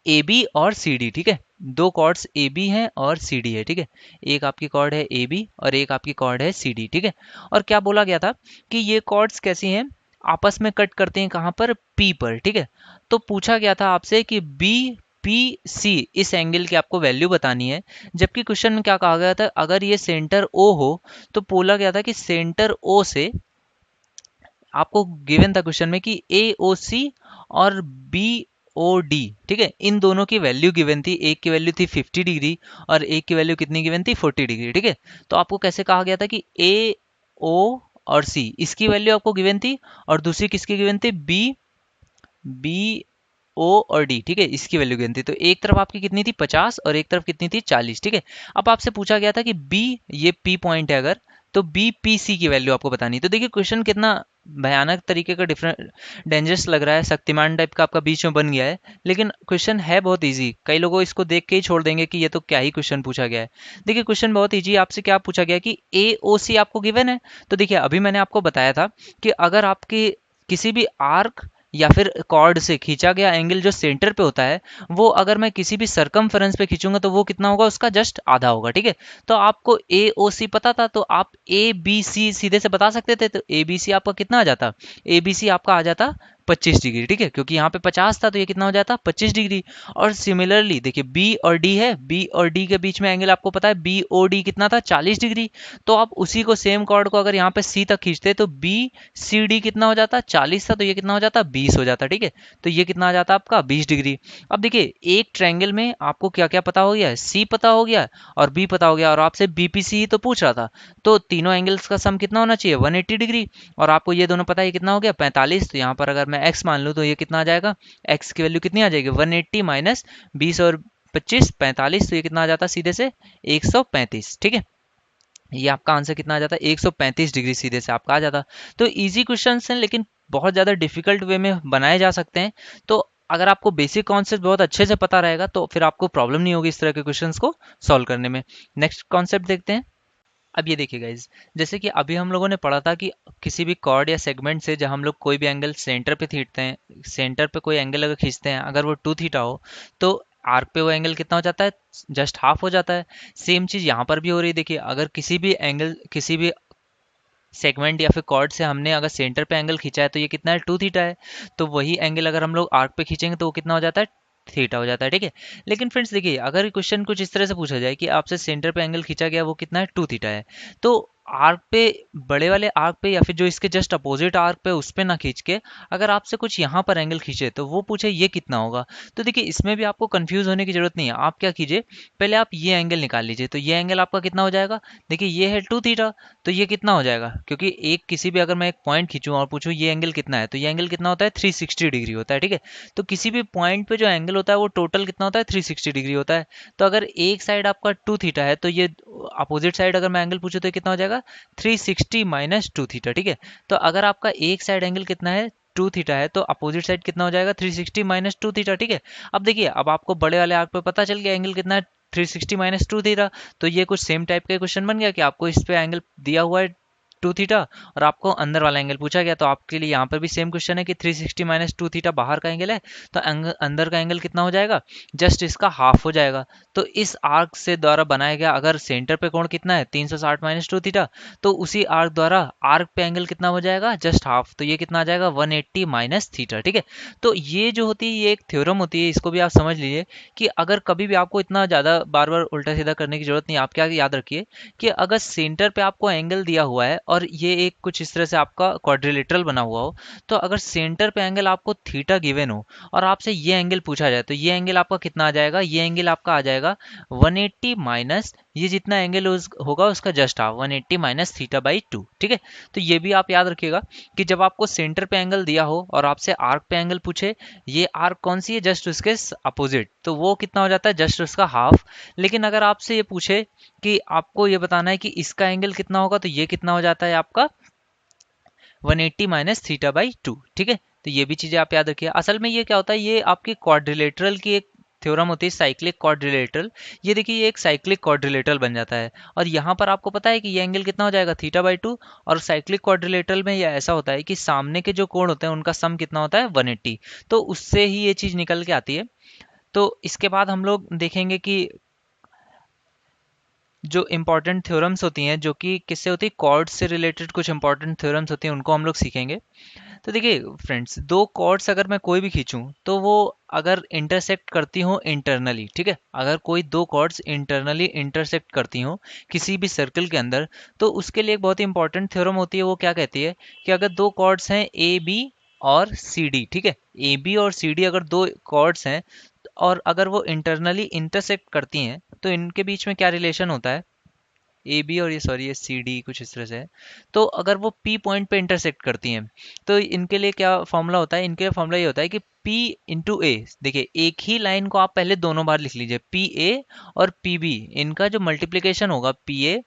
ए बी और सी डी। ठीक है, दो कॉर्ड्स ए बी हैं और सी डी है। ठीक है, एक आपकी कॉर्ड है ए बी और एक आपकी कॉर्ड है सी डी। ठीक है, और क्या बोला गया था कि ये कॉर्ड्स कैसी हैं, आपस में कट करते हैं कहाँ पर, पी पर। ठीक है, तो पूछा गया था आपसे कि बी पी सी इस एंगल की आपको वैल्यू बतानी है। जबकि क्वेश्चन में क्या कहा गया था, अगर ये सेंटर ओ हो तो बोला गया था कि सेंटर ओ से आपको गिवन था क्वेश्चन में कि ए ओ सी और बी ओ डी, ठीक है, इन दोनों की वैल्यू गिवन थी। एक की वैल्यू थी 50 डिग्री और एक की वैल्यू कितनी गिवन थी, 40 डिग्री। ठीक है, तो आपको कैसे कहा गया था कि ए ओ और सी इसकी वैल्यू आपको गिवन थी और दूसरी किसकी गिवन थी, बी बी ओ और डी, ठीक है, इसकी वैल्यू गिवन थी। तो एक तरफ आपकी कितनी थी 50 और एक तरफ कितनी थी 40, ठीक है। अब आपसे पूछा गया था कि बी, ये पी पॉइंट है अगर, तो बी पी सी की वैल्यू आपको बतानी। तो देखिए क्वेश्चन कितना भयानक तरीके का, डिफरेंट डेंजरस लग रहा है, शक्तिमान टाइप का आपका बीच में बन गया है, लेकिन क्वेश्चन है बहुत इजी। कई लोगों इसको देख के ही छोड़ देंगे कि ये तो क्या ही क्वेश्चन पूछा गया है। देखिए क्वेश्चन बहुत इजी, आपसे क्या पूछा गया कि ए ओ सी आपको गिवन है। तो देखिए अभी मैंने आपको बताया था कि अगर आपके किसी भी आर्क या फिर कॉर्ड से खींचा गया एंगल जो सेंटर पे होता है, वो अगर मैं किसी भी सरकमफेरेंस पे खींचूंगा तो वो कितना होगा, उसका जस्ट आधा होगा, ठीक है। तो आपको ए ओ सी पता था, तो आप ए बी सी सीधे से बता सकते थे। तो ए बी सी आपका कितना आ जाता, ए बी सी आपका आ जाता 25 डिग्री, ठीक है, क्योंकि यहाँ पे 50 था तो ये कितना हो जाता 25 डिग्री। और सिमिलरली देखिए बी और डी है, बी और डी के बीच में एंगल आपको पता है बी ओ डी कितना था 40 डिग्री। तो आप उसी को सेम कॉर्ड को अगर यहाँ पे सी तक खींचते तो बी सी डी कितना हो जाता 40 था, तो ये कितना हो जाता 20 हो जाता, ठीक है। तो ये कितना आ जाता आपका 20 डिग्री। अब देखिए एक ट्रायंगल में आपको क्या क्या पता हो गया है, सी पता हो गया और बी पता हो गया, और आपसे बीपीसी ही तो पूछ रहा था। तो तीनों एंगल्स का सम कितना होना चाहिए 180 डिग्री, और आपको ये दोनों पता है कितना हो गया 45। तो यहाँ पर अगर मैं x मान लूँ तो ये कितना आ जाएगा, x की वैल्यू कितनी आ जाएगी 180 माइनस 20 और 25 45, तो ये कितना आ जाता सीधे से 135, ठीक है। ये आपका आंसर कितना आ जाता है 135 डिग्री सीधे से आपका आ जाता। तो इजी क्वेश्चन हैं लेकिन बहुत ज़्यादा डिफिकल्ट वे में बनाए जा सकते हैं। तो अगर आपको बेसिक कॉन्सेप्ट बहुत अच्छे से पता रहेगा तो फिर आपको प्रॉब्लम नहीं होगी इस तरह के क्वेश्चंस को सॉल्व करने में। नेक्स्ट कॉन्सेप्ट देखते हैं। अब ये देखिए गाइज, जैसे कि अभी हम लोगों ने पढ़ा था कि किसी भी कॉर्ड या सेगमेंट से जब हम लोग कोई भी एंगल सेंटर पे खींचते हैं, सेंटर पे कोई एंगल अगर खींचते हैं, अगर वो 2 थीटा हो तो आर्क पे वो एंगल कितना हो जाता है, जस्ट हाफ हो जाता है। सेम चीज़ यहाँ पर भी हो रही है। देखिए अगर किसी भी एंगल, किसी भी सेगमेंट या फिर कॉर्ड से हमने अगर सेंटर पे एंगल खींचा है तो ये कितना है 2 थीटा है। तो वही एंगल अगर हम लोग आर्क पे खींचेंगे तो वो कितना हो जाता है थीटा हो जाता है, ठीक है। लेकिन फ्रेंड्स देखिए अगर क्वेश्चन कुछ इस तरह से पूछा जाए कि आपसे सेंटर पे एंगल खींचा गया वो कितना है 2 थीटा है, तो आर्क पे, बड़े वाले आर्क पे या फिर जो इसके जस्ट अपोजिट आर्क पे उस पे ना खींच के अगर आपसे कुछ यहाँ पर एंगल खींचे तो वो पूछे ये कितना होगा। तो देखिए इसमें भी आपको कंफ्यूज होने की जरूरत नहीं है। आप क्या कीजिए, पहले आप ये एंगल निकाल लीजिए। तो ये एंगल आपका कितना हो जाएगा, देखिए ये है 2 थीटा, तो ये कितना हो जाएगा, क्योंकि एक किसी भी अगर मैं एक पॉइंट खींचूं और पूछूं ये एंगल कितना है, तो ये एंगल कितना होता है 360 डिग्री होता है, ठीक है। तो किसी भी पॉइंट पे जो एंगल होता है वो टोटल कितना होता है 360 डिग्री होता है। तो अगर एक साइड आपका 2 थीटा है तो ये अपोजिट साइड अगर मैं एंगल पूछूं तो ये कितना हो जाएगा 360 माइनस 2 थीटा, ठीक है। तो अगर आपका एक साइड एंगल कितना है 2 थीटा है तो अपोजिट साइड कितना हो जाएगा 360 माइनस 2 थीटा, ठीक है। अब देखिए अब आपको बड़े वाले आर्क पे पता चल गया एंगल कितना है 360 माइनस 2 थीटा। तो ये कुछ सेम टाइप का क्वेश्चन बन गया कि आपको इस पे एंगल दिया हुआ है 2 थीटा और आपको अंदर वाला एंगल पूछा गया। तो आपके लिए यहाँ पर भी सेम क्वेश्चन है कि 360 माइनस 2 थीटा बाहर का एंगल है, तो अंदर का एंगल कितना हो जाएगा, जस्ट इसका हाफ हो जाएगा। तो इस आर्क से द्वारा बनाया गया अगर सेंटर पे कोण कितना है 360 माइनस 2 थीटा, तो उसी आर्क द्वारा आर्क पे एंगल कितना हो जाएगा जस्ट हाफ, तो ये कितना आ जाएगा 180 माइनस थीटा, ठीक है। तो ये जो होती है ये एक थ्योरम होती है, इसको भी आप समझ लीजिए कि अगर कभी भी आपको इतना ज़्यादा बार बार उल्टा सीधा करने की जरूरत नहीं। आप क्या याद रखिए कि अगर सेंटर पे आपको एंगल दिया हुआ है और ये एक कुछ इस तरह से आपका क्वाड्रिलेटरल बना हुआ हो, तो अगर सेंटर पे एंगल आपको थीटा गिवन हो और आपसे ये एंगल पूछा जाए तो ये एंगल आपका कितना आ जाएगा, ये एंगल आपका आ जाएगा 180 माइनस ये जितना एंगल होगा उसका just half 180 minus theta by 2, ठीक है। तो ये भी आप याद रखिएगा कि जब आपको सेंटर पे एंगल दिया हो और आपसे आर्क पे एंगल पूछे, ये आर्क कौन सी है जस्ट उसके अपोजिट, तो वो कितना हो जाता है जस्ट उसका हाफ। लेकिन अगर आपसे ये पूछे कि आपको ये बताना है कि इसका एंगल कितना होगा, तो ये कितना हो जाता है आपका 180 माइनस थीटा बाई 2, ठीक है। तो ये भी चीज़ें आप याद रखिए। असल में ये क्या होता है, ये आपकी क्वाड्रिलेटरल की एक थ्योरम होती है, साइक्लिक क्वाड्रिलेटरल। ये देखिए ये एक साइक्लिक क्वाड्रिलेटरल बन जाता है और यहाँ पर आपको पता है कि ये एंगल कितना हो जाएगा थीटा बाई 2। और साइक्लिक क्वाड्रिलेटरल में ये ऐसा होता है कि सामने के जो कोण होते हैं उनका सम कितना होता है 180, तो उससे ही ये चीज़ निकल के आती है। तो इसके बाद हम लोग देखेंगे कि जो इंपॉर्टेंट थ्योरम्स होती हैं, जो कि किससे होती है, कॉर्ड्स से रिलेटेड कुछ इंपॉर्टेंट थ्योरम्स होती हैं, उनको हम लोग सीखेंगे। तो देखिए फ्रेंड्स, दो कॉर्ड्स अगर मैं कोई भी खींचूं तो वो अगर इंटरसेक्ट करती हो इंटरनली, ठीक है, अगर कोई दो कॉर्ड्स इंटरनली इंटरसेक्ट करती हो किसी भी सर्कल के अंदर, तो उसके लिए एक बहुत ही इंपॉर्टेंट थ्योरम होती है। वो क्या कहती है कि अगर दो कॉर्ड्स हैं ए बी और सी डी, ठीक है, ए बी और सी डी अगर दो कॉर्ड्स हैं और अगर वो इंटरनली इंटरसेक्ट करती हैं तो इनके बीच में क्या रिलेशन होता है, ए बी और ये सॉरी ये सी डी कुछ इस तरह से है। तो अगर वो पी पॉइंट पे इंटरसेक्ट करती हैं तो इनके लिए क्या फॉर्मूला होता है, इनके लिए फॉर्मूला ये होता है कि P इंटू ए। देखिए एक ही लाइन को आप पहले दोनों बार लिख लीजिए, पी ए और पी बी, इनका जो मल्टीप्लिकेशन होगा पी ए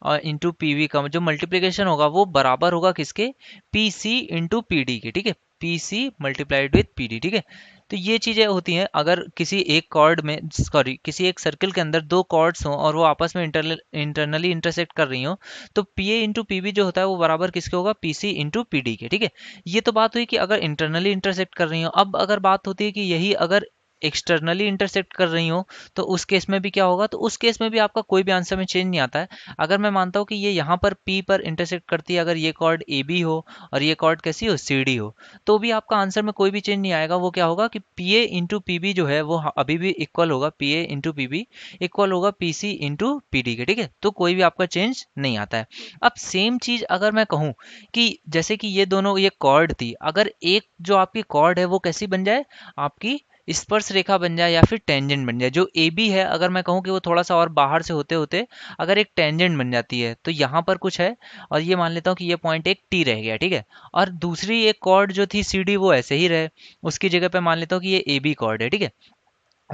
और इंटू पी वी का जो मल्टीप्लिकेशन होगा वो बराबर होगा किसके, P C into P D के, ठीक है, P C multiplied with P D, ठीक है। तो ये चीज़ें होती हैं अगर किसी एक कॉर्ड में, सॉरी किसी एक सर्कल के अंदर दो कॉर्ड्स हों और वो आपस में इंटरनली इंटरसेक्ट कर रही हों, तो P A into P B जो होता है वो बराबर किसके होगा, P C into P D के, ठीक है। ये तो बात हुई कि अगर इंटरनली इंटरसेक्ट कर रही हो। अब अगर बात होती है कि यही अगर एक्सटर्नली इंटरसेक्ट कर रही हो तो उस केस में भी क्या होगा, तो उस केस में भी आपका कोई भी आंसर में चेंज नहीं आता है। अगर मैं मानता हूँ कि ये यहाँ पर P पर इंटरसेक्ट करती है, अगर ये कॉर्ड ए बी हो और ये कॉर्ड कैसी हो, सी डी हो, तो भी आपका आंसर में कोई भी चेंज नहीं आएगा। वो क्या होगा कि P A into P B जो है वो अभी भी इक्वल होगा, P A into P B equal होगा P C into P D के, ठीक है। तो कोई भी आपका चेंज नहीं आता है। अब सेम चीज अगर मैं कहूँ कि जैसे कि ये दोनों ये कॉर्ड थी, अगर एक जो आपकी कॉर्ड है वो कैसी बन जाए, आपकी स्पर्श रेखा बन जाए या फिर टेंजेंट बन जाए। जो ए बी है अगर मैं कहूँ कि वो थोड़ा सा और बाहर से होते होते अगर एक टेंजेंट बन जाती है, तो यहाँ पर कुछ है और ये मान लेता हूँ कि ये पॉइंट एक टी रह गया, ठीक है। और दूसरी एक कॉर्ड जो थी सी डी वो ऐसे ही रहे, उसकी जगह पे मान लेता हूँ कि ये ए बी कॉर्ड है, ठीक है।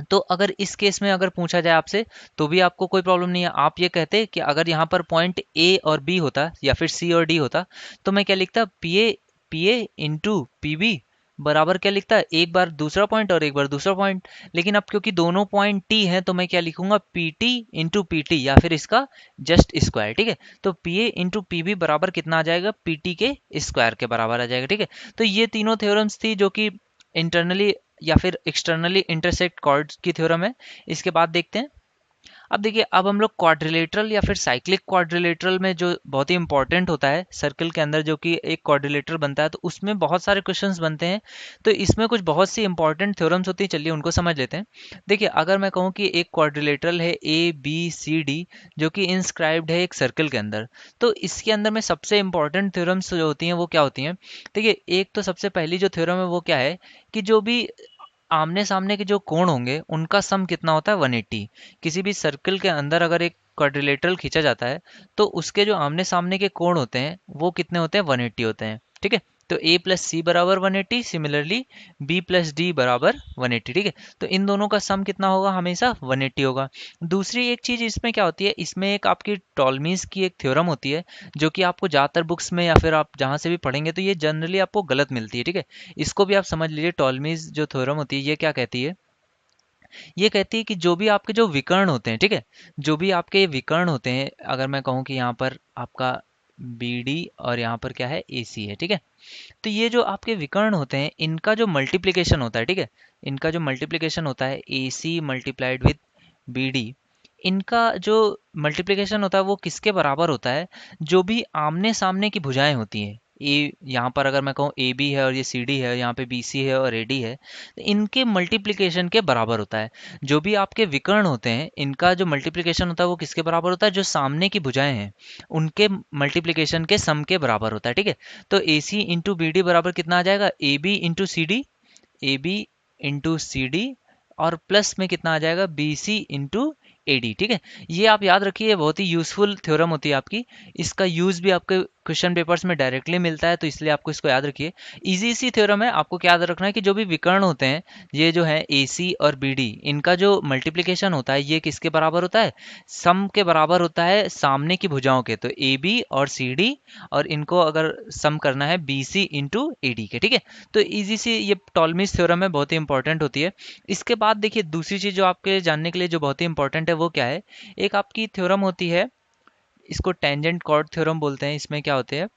तो अगर इस केस में अगर पूछा जाए आपसे तो भी आपको कोई प्रॉब्लम नहीं है। आप ये कहते कि अगर यहाँ पर पॉइंट ए और बी होता या फिर सी और डी होता, तो मैं क्या लिखता, P A into P B बराबर क्या लिखता है, एक बार दूसरा पॉइंट और एक बार दूसरा पॉइंट। लेकिन अब क्योंकि दोनों पॉइंट टी हैं तो मैं क्या लिखूंगा, P T into P T या फिर इसका जस्ट स्क्वायर, ठीक है। तो P A into P B बराबर कितना आ जाएगा, पी टी के स्क्वायर के बराबर आ जाएगा, ठीक है। तो ये तीनों थ्योरम्स थी जो कि इंटरनली या फिर एक्सटर्नली इंटरसेक्ट कॉर्ड्स की थ्योरम है। इसके बाद देखते हैं, अब देखिए अब हम लोग क्वाड्रिलेटरल या फिर साइक्लिक क्वाड्रिलेटरल में जो बहुत ही इंपॉर्टेंट होता है सर्कल के अंदर जो कि एक क्वाड्रिलेटर बनता है, तो उसमें बहुत सारे क्वेश्चंस बनते हैं। तो इसमें कुछ बहुत सी इंपॉर्टेंट थ्योरम्स होती है, चलिए उनको समझ लेते हैं। देखिए अगर मैं कहूँ कि एक क्वाड्रिलेटरल है ए बी सी डी जो कि इंस्क्राइब्ड है एक सर्कल के अंदर, तो इसके अंदर में सबसे इंपॉर्टेंट थ्योरम्स जो होती हैं वो क्या होती हैं। देखिए एक तो सबसे पहली जो थ्योरम है वो क्या है कि जो भी आमने सामने के जो कोण होंगे उनका सम कितना होता है, 180। किसी भी सर्कल के अंदर अगर एक क्वाड्रिलेटरल खींचा जाता है तो उसके जो आमने सामने के कोण होते हैं वो कितने होते हैं, 180 होते हैं, ठीक है। तो a प्लस सी बराबर 180, सिमिलरली b प्लस डी बराबर 180, ठीक है। तो इन दोनों का सम कितना होगा, हमेशा 180 होगा। दूसरी एक चीज इसमें क्या होती है, इसमें एक आपकी टॉलमीज की एक थ्योरम होती है जो कि आपको ज़्यादातर बुक्स में या फिर आप जहाँ से भी पढ़ेंगे तो ये जनरली आपको गलत मिलती है, ठीक है। इसको भी आप समझ लीजिए, टॉलमीज जो थ्योरम होती है ये क्या कहती है, ये कहती है कि जो भी आपके जो विकर्ण होते हैं, ठीक है, जो भी आपके विकर्ण होते हैं, अगर मैं कहूँ कि यहाँ पर आपका बी डी और यहाँ पर क्या है ए सी है, ठीक है। तो ये जो आपके विकर्ण होते हैं इनका जो मल्टीप्लिकेशन होता है, ठीक है, इनका जो मल्टीप्लिकेशन होता है A C multiplied with B D, इनका जो मल्टीप्लिकेशन होता है वो किसके बराबर होता है, जो भी आमने सामने की भुजाएं होती हैं। ए यहाँ पर अगर मैं कहूँ ए बी है और ये सी डी है, यहाँ पे बी सी है और ए डी है, तो इनके मल्टीप्लिकेशन के बराबर होता है। जो भी आपके विकर्ण होते हैं इनका जो मल्टीप्लिकेशन होता है वो किसके बराबर होता है, जो सामने की भुजाएं हैं उनके मल्टीप्लिकेशन के सम के बराबर होता है, ठीक है। तो A C into B D बराबर कितना आ जाएगा, A B into C D, A B into C D और प्लस में कितना आ जाएगा, B C into A D, ठीक है। ये आप याद रखिए, बहुत ही यूजफुल थ्योरम होती है आपकी। इसका यूज भी आपके क्वेश्चन पेपर्स में डायरेक्टली मिलता है, तो इसलिए आपको इसको याद रखिए। इजी सी थ्योरम है, आपको क्या याद रखना है कि जो भी विकर्ण होते हैं ये जो है ए सी और बी डी, इनका जो मल्टीप्लिकेशन होता है ये किसके बराबर होता है, सम के बराबर होता है सामने की भुजाओं के। तो ए बी और सी डी और इनको अगर सम करना है B C into A D के, ठीक है। तो इजी सी ये टॉलमीज थ्योरम है, बहुत ही इंपॉर्टेंट होती है। इसके बाद देखिए दूसरी चीज जो आपके जानने के लिए जो बहुत ही इंपॉर्टेंट है वो क्या है, एक आपकी थ्योरम होती है, इसको टेंजेंट कॉर्ड थ्योरम बोलते हैं। इसमें क्या होते हैं,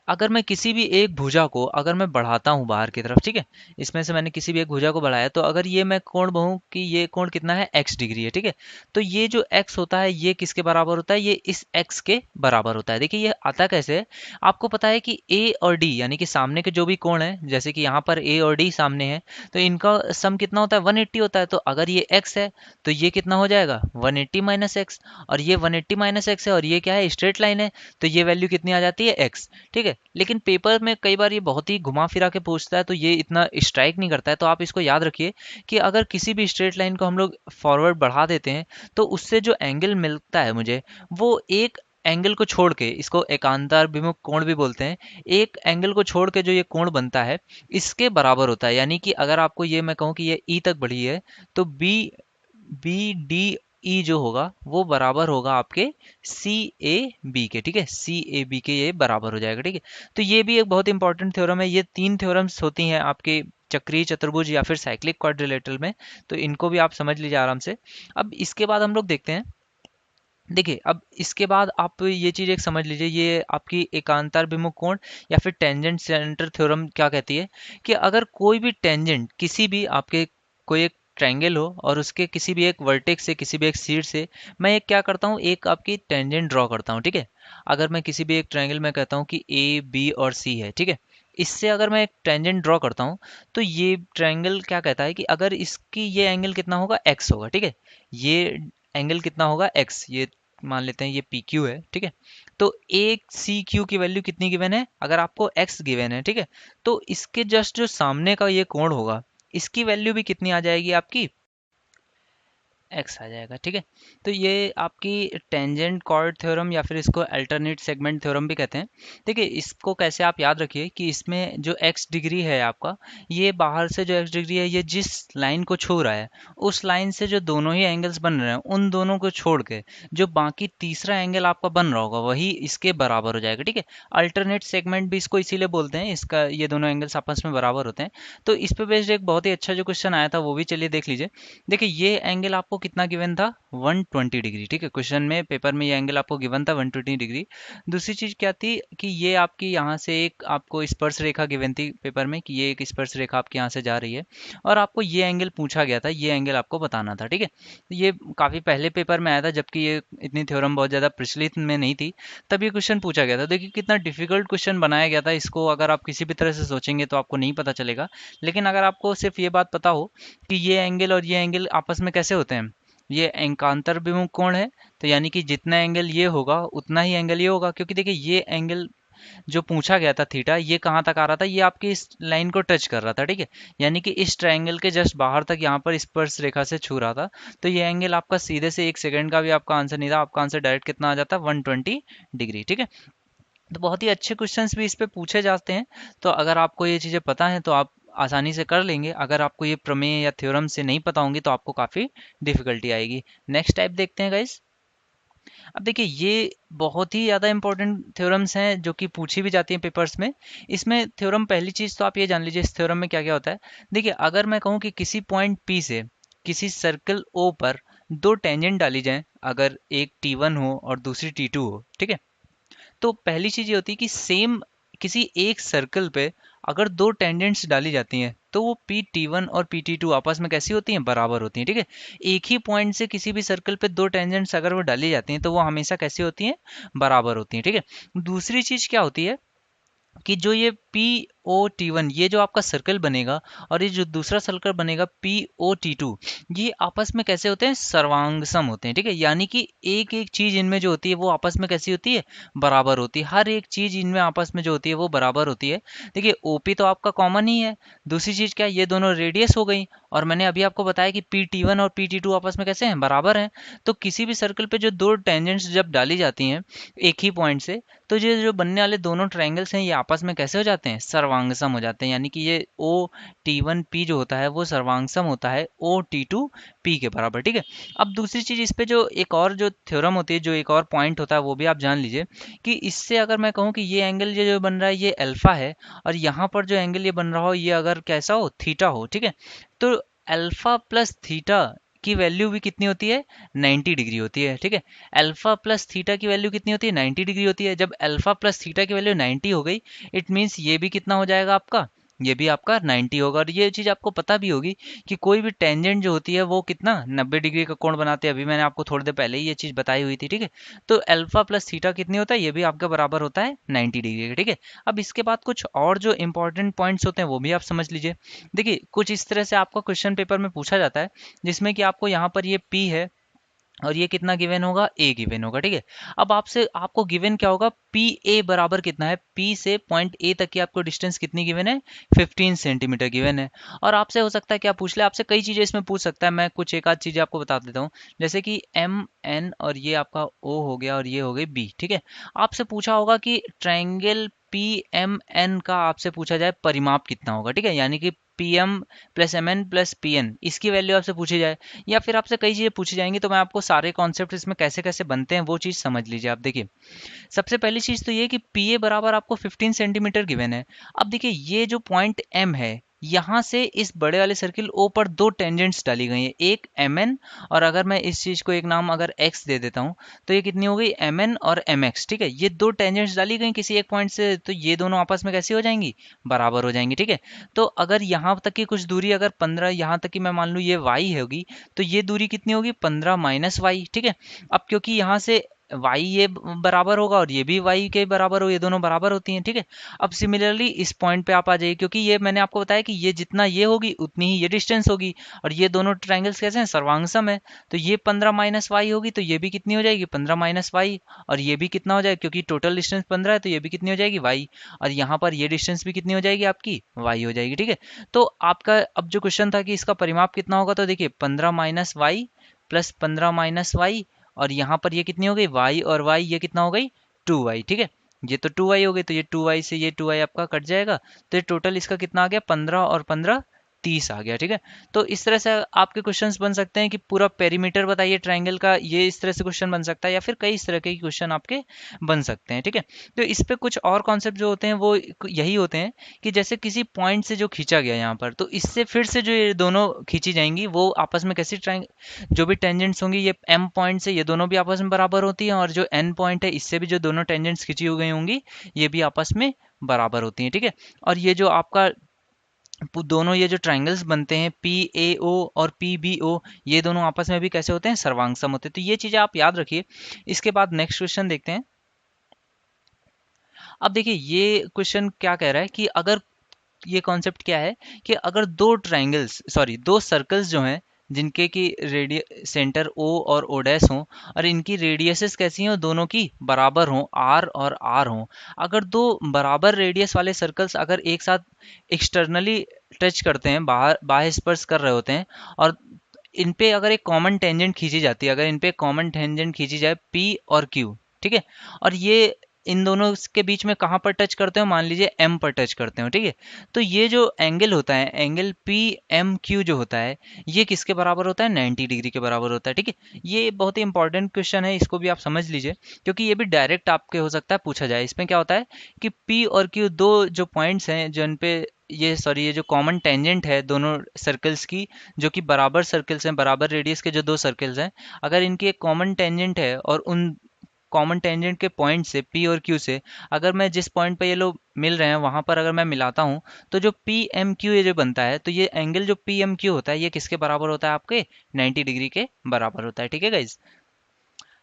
अगर मैं किसी भी एक भुजा को अगर मैं बढ़ाता हूँ बाहर की तरफ, ठीक है, इसमें से मैंने किसी भी एक भुजा को बढ़ाया, तो अगर ये मैं कोण कहूँ कि ये कोण कितना है, x डिग्री है, ठीक है। तो ये जो x होता है ये किसके बराबर होता है, ये इस x के बराबर होता है। देखिए ये आता कैसे है, आपको पता है कि a और d यानी कि सामने के जो भी कोण है, जैसे कि यहाँ पर a और d सामने है, तो इनका सम कितना होता है, 180 होता है। तो अगर ये x है तो ये कितना हो जाएगा, 180 माइनस एक्स, और ये 180 माइनस एक्स है और ये क्या है, स्ट्रेट लाइन है, तो ये वैल्यू कितनी आ जाती है, x, ठीक है। लेकिन पेपर में कई बार ये बहुत ही घुमा फिरा के पूछता है, तो ये इतना स्ट्राइक नहीं करता है। तो आप इसको याद रखिए कि अगर किसी भी स्ट्रेट लाइन को हम लोग फॉरवर्ड बढ़ा देते हैं, तो उससे जो एंगल मिलता है मुझे, वो एक एंगल को छोड़ के, इसको एकांतराभिमुख कोण भी बोलते हैं, एक एंगल को छोड़ के जो ये कोण बनता है, इसके बराबर होता है। यानी कि अगर आपको ये मैं कहूँ कि ये ई तक बढ़ी है, तो बी बी डी ई जो होगा वो बराबर होगा आपके सी ए बी के। ठीक है, सी ए बी के ये बराबर हो जाएगा। ठीक है, तो ये भी एक बहुत इंपॉर्टेंट थ्योरम है। ये 3 थ्योरम्स होती हैं आपके चक्रीय चतुर्भुज या फिर साइक्लिक क्वाड्रिलेटरल में, तो इनको भी आप समझ लीजिए आराम से। अब इसके बाद हम लोग देखते हैं, देखिए अब इसके बाद आप ये चीज़ एक समझ लीजिए, ये आपकी एकांतराभिमुख कोण या फिर टेंजेंट सेंटर थ्योरम क्या कहती है कि अगर कोई भी टेंजेंट किसी भी आपके, कोई एक ट्रायंगल हो और उसके किसी भी एक वर्टेक्स से, किसी भी एक शीर्ष से मैं एक क्या करता हूँ, एक आपकी टेंजेंट ड्रॉ करता हूँ। ठीक है, अगर मैं किसी भी एक ट्रायंगल में कहता हूँ कि ए बी और सी है, ठीक है, इससे अगर मैं एक टेंजेंट ड्रॉ करता हूँ, तो ये ट्रायंगल क्या कहता है कि अगर इसकी ये एंगल कितना होगा, एक्स होगा। ठीक है, ये एंगल कितना होगा, एक्स, ये मान लेते हैं ये पी क्यू है। ठीक है, तो एक सी क्यू की वैल्यू कितनी गिवन है, अगर आपको एक्स गिवन है, ठीक है, तो इसके जस्ट जो सामने का ये कोण होगा, इसकी वैल्यू भी कितनी आ जाएगी आपकी, एक्स आ जाएगा। ठीक है, तो ये आपकी टेंजेंट कॉर्ड थ्योरम या फिर इसको अल्टरनेट सेगमेंट थ्योरम भी कहते हैं। देखिए इसको कैसे आप याद रखिए कि इसमें जो एक्स डिग्री है आपका, ये बाहर से जो एक्स डिग्री है, ये जिस लाइन को छू रहा है, उस लाइन से जो दोनों ही एंगल्स बन रहे हैं, उन दोनों को छोड़ के जो बाकी तीसरा एंगल आपका बन रहा होगा, वही इसके बराबर हो जाएगा। ठीक है, अल्टरनेट सेगमेंट भी इसको इसीलिए बोलते हैं, इसका ये दोनों एंगल्स आपस में बराबर होते हैं। तो इस पे बेस्ड एक बहुत ही अच्छा जो क्वेश्चन आया था, वो भी चलिए देख लीजिए। देखिए ये एंगल आपको कितना गिवन था, 120 डिग्री। ठीक है, क्वेश्चन में पेपर में ये एंगल आपको गिवन था 120 डिग्री। दूसरी चीज क्या थी कि ये आपकी यहाँ से एक आपको स्पर्श रेखा गिवन थी पेपर में, कि ये एक स्पर्श रेखा आपके यहाँ से जा रही है, और आपको ये एंगल पूछा गया था, ये एंगल आपको बताना था। ठीक है, तो ये काफी पहले पेपर में आया था, जबकि ये इतनी थ्योरम बहुत ज्यादा प्रचलित में नहीं थी, तब ये क्वेश्चन पूछा गया था। देखिए कितना डिफिकल्ट क्वेश्चन बनाया गया था, इसको अगर आप किसी भी तरह से सोचेंगे तो आपको नहीं पता चलेगा। लेकिन अगर आपको सिर्फ ये बात पता हो कि ये एंगल और ये एंगल आपस में कैसे होते हैं, ये एकांतराभिमुख कोण है, तो यानी कि जितना एंगल ये होगा उतना ही एंगल ये होगा, क्योंकि देखिए ये एंगल जो पूछा गया था थीटा, ये कहाँ तक आ रहा था, ये आपकी इस लाइन को टच कर रहा था। ठीक है, यानी कि इस ट्रायंगल के जस्ट बाहर तक यहाँ पर स्पर्श रेखा से छू रहा था। तो ये एंगल आपका सीधे से 1 सेकंड का भी आपका आंसर नहीं था, आपका आंसर डायरेक्ट कितना आ जाता, 120 डिग्री। ठीक है, तो बहुत ही अच्छे क्वेश्चंस भी इस पे पूछे जाते हैं। तो अगर आपको ये चीज़ें पता हैं तो आप आसानी से कर लेंगे। अगर आपको ये प्रमेय या थ्योरम से नहीं पता होंगी तो आपको काफ़ी डिफिकल्टी आएगी। नेक्स्ट टाइप देखते हैं गाइस। अब देखिए ये बहुत ही ज़्यादा इंपॉर्टेंट थ्योरम्स हैं जो कि पूछी भी जाती हैं पेपर्स में। इसमें थ्योरम, पहली चीज़ तो आप ये जान लीजिए इस थ्योरम में क्या क्या होता है। देखिए अगर मैं कहूँ कि किसी पॉइंट P से किसी सर्कल O पर दो टेंजेंट डाली जाएं, अगर एक T1 हो और दूसरी T2 हो, ठीक है, तो पहली चीज ये होती है कि सेम किसी एक सर्कल पे अगर दो टेंजेंट्स डाली जाती हैं, तो वो पी टी वन और पी टी टू आपस में कैसी होती हैं, बराबर होती हैं। ठीक है, एक ही पॉइंट से किसी भी सर्कल पे दो टेंजेंट्स अगर वो डाली जाती हैं, तो वो हमेशा कैसी होती हैं, बराबर होती हैं। ठीक है, दूसरी चीज क्या होती है कि जो ये पी ओ टी वन, ये जो आपका सर्कल बनेगा, और ये जो दूसरा सर्कल बनेगा पी ओ टी टू, ये आपस में कैसे होते हैं, सर्वांग सम होते हैं। ठीक है, यानी कि एक एक चीज इनमें जो होती है वो आपस में कैसी होती है, बराबर होती है। हर एक चीज इनमें आपस में जो होती है वो बराबर होती है। देखिए ओपी तो आपका कॉमन ही है। दूसरी चीज क्या है, ये दोनों रेडियस हो गई, और मैंने अभी आपको बताया कि पी टी वन और पी टी टू आपस में कैसे हैं, बराबर हैं। तो किसी भी सर्कल पे जो दो टेंजेंट्स जब डाली जाती हैं एक ही पॉइंट से, तो ये जो बनने वाले दोनों ट्रायंगल्स हैं ये आपस में कैसे हो जाते हैं, सर्वांगसम हो जाते हैं। यानी कि ये ओ टी वन पी जो होता है वो सर्वांगसम होता है ओ टी टू पी के बराबर। ठीक है, अब दूसरी चीज इस पे जो एक और जो थ्योरम होती है, जो एक और पॉइंट होता है, वो भी आप जान लीजिए कि इससे अगर मैं कहूँ कि ये एंगल ये जो बन रहा है ये अल्फा है, और यहाँ पर जो एंगल ये बन रहा हो ये अगर कैसा हो, थीटा हो, ठीक है, तो अल्फा प्लस थीटा की वैल्यू भी कितनी होती है, 90 डिग्री होती है। ठीक है, अल्फा प्लस थीटा की वैल्यू कितनी होती है, 90 डिग्री होती है। जब अल्फा प्लस थीटा की वैल्यू 90 हो गई, इट मीन्स ये भी कितना हो जाएगा आपका, ये भी आपका 90 होगा। और ये चीज़ आपको पता भी होगी कि कोई भी टेंजेंट जो होती है वो कितना 90 डिग्री का कोण बनाते हैं। अभी मैंने आपको थोड़ी देर पहले ही ये चीज़ बताई हुई थी। ठीक है, तो अल्फा प्लस थीटा कितनी होता है, ये भी आपका बराबर होता है 90 डिग्री का। ठीक है, अब इसके बाद कुछ और जो इंपॉर्टेंट पॉइंट्स होते हैं वो भी आप समझ लीजिए। देखिए कुछ इस तरह से आपका क्वेश्चन पेपर में पूछा जाता है, जिसमें कि आपको यहाँ पर ये P है और ये कितना गिवन होगा, ए गिवन होगा, ठीक है। अब आपसे आपको गिवन क्या होगा, पी ए बराबर कितना है, पी से पॉइंट ए तक की आपको डिस्टेंस कितनी गिवन है, 15 सेंटीमीटर गिवन है। और आपसे हो सकता है क्या पूछ ले, आपसे कई चीजें इसमें पूछ सकता है, मैं कुछ एक आध चीजें आपको बता देता हूँ। जैसे कि एम एन और ये आपका ओ हो गया और ये हो गई बी, ठीक है। आपसे पूछा होगा कि ट्राइंगल पी एम एन का आपसे पूछा जाए परिमाप कितना होगा, ठीक है, यानी कि P M plus M N plus P N, इसकी वैल्यू आपसे पूछी जाए, या फिर आपसे कई चीज़ें पूछी जाएंगी। तो मैं आपको सारे कॉन्सेप्ट इसमें कैसे कैसे बनते हैं वो चीज़ समझ लीजिए। आप देखिए, सबसे पहली चीज़ तो ये कि पी ए बराबर आपको 15 सेंटीमीटर गिवन है। अब देखिए ये जो पॉइंट एम है, यहाँ से इस बड़े वाले सर्किल ओ पर दो टेंजेंट्स डाली गई हैं, एक एम एन, और अगर मैं इस चीज़ को एक नाम अगर एक्स दे देता हूँ, तो ये कितनी हो गई, एम एन और एम एक्स, ठीक है। ये दो टेंजेंट्स डाली गई किसी एक पॉइंट से, तो ये दोनों आपस में कैसी हो जाएंगी, बराबर हो जाएंगी, ठीक है। तो अगर यहाँ तक की कुछ दूरी अगर 15, यहाँ तक की मैं मान लूँ ये वाई होगी, तो ये दूरी कितनी होगी, 15 माइनस वाई, ठीक है। अब क्योंकि यहाँ से y ये बराबर होगा और ये भी y के बराबर हो, ये दोनों बराबर होती हैं, ठीक है। अब सिमिलरली इस पॉइंट पे आप आ जाइए, क्योंकि ये मैंने आपको बताया कि ये जितना ये होगी उतनी ही ये डिस्टेंस होगी, और ये दोनों ट्रायंगल्स कैसे हैं, सर्वांगसम है। तो ये 15 माइनस वाई होगी, तो ये भी कितनी हो जाएगी, 15 माइनस वाई, और ये भी कितना हो जाएगा, क्योंकि टोटल डिस्टेंस 15 है, तो ये भी कितनी हो जाएगी, वाई, और यहाँ पर ये डिस्टेंस भी कितनी हो जाएगी आपकी, वाई हो जाएगी, ठीक है। तो आपका अब जो क्वेश्चन था कि इसका परिमाप कितना होगा, तो देखिए 15 minus Y plus 15 minus Y, और यहाँ पर ये कितनी हो गई, y और y, ये कितना हो गई, 2y, ठीक है। ये तो 2y हो गई, तो ये 2y से ये 2y आपका कट जाएगा, तो ये टोटल इसका कितना आ गया, 15 और 15 30 आ गया, ठीक है। तो इस तरह से आपके क्वेश्चंस बन सकते हैं कि पूरा पेरीमीटर बताइए ट्रायंगल का, ये इस तरह से क्वेश्चन बन सकता है, या फिर कई इस तरह के क्वेश्चन आपके बन सकते हैं, ठीक है। तो इस पे कुछ और कॉन्सेप्ट जो होते हैं वो यही होते हैं कि जैसे किसी पॉइंट से जो खींचा गया यहाँ पर, तो इससे फिर से जो ये दोनों खींची जाएंगी वो आपस में कैसी जो भी टेंजेंट्स होंगी, ये एम पॉइंट से ये दोनों भी आपस में बराबर होती हैं, और जो एन पॉइंट है इससे भी जो दोनों टेंजेंट्स खींची हुई गई होंगी ये भी आपस में बराबर होती हैं, ठीक है। और ये जो आपका दोनों ये जो ट्रायंगल्स बनते हैं पी ए ओ और पी बी ओ, ये दोनों आपस में भी कैसे होते हैं, सर्वांगसम होते हैं। तो ये चीजें आप याद रखिए। इसके बाद नेक्स्ट क्वेश्चन देखते हैं। अब देखिए ये क्वेश्चन क्या कह रहा है कि अगर, ये कॉन्सेप्ट क्या है कि अगर दो ट्रायंगल्स, सॉरी दो सर्कल्स जो हैं, जिनके की रेडिय सेंटर ओ और ओ डैश हों, और इनकी रेडियसेस कैसी हों, दोनों की बराबर हों, आर और आर हों। अगर दो बराबर रेडियस वाले सर्कल्स अगर एक साथ एक्सटर्नली टच करते हैं, बाहर बाह्य स्पर्श कर रहे होते हैं, और इन पे अगर एक कॉमन टेंजेंट खींची जाती है, अगर इन पे कॉमन टेंजेंट खींची जाए पी और क्यू, ठीक है, और ये इन दोनों के बीच में कहाँ पर टच करते हो, मान लीजिए एम पर टच करते हो, ठीक है। तो ये जो एंगल होता है, एंगल पी एम क्यू जो होता है, ये किसके बराबर होता है, 90 डिग्री के बराबर होता है, ठीक है। ये बहुत ही इंपॉर्टेंट क्वेश्चन है, इसको भी आप समझ लीजिए, क्योंकि ये भी डायरेक्ट आपके हो सकता है पूछा जाए। इसमें क्या होता है कि पी और क्यू दो जो पॉइंट्स हैं जिन पे ये, सॉरी ये जो कॉमन टेंजेंट है दोनों सर्कल्स की, जो कि बराबर सर्कल्स हैं, बराबर रेडियस के जो दो सर्कल्स हैं, अगर इनकी एक कॉमन टेंजेंट है, और उन कॉमन टेंजेंट के पॉइंट से पी और क्यू से अगर मैं जिस पॉइंट पे ये लोग मिल रहे हैं वहां पर अगर मैं मिलाता हूं, तो जो पी एम क्यू ये जो बनता है, तो ये एंगल जो पी एम क्यू होता है ये किसके बराबर होता है, आपके 90 डिग्री के बराबर होता है, ठीक है गाइज।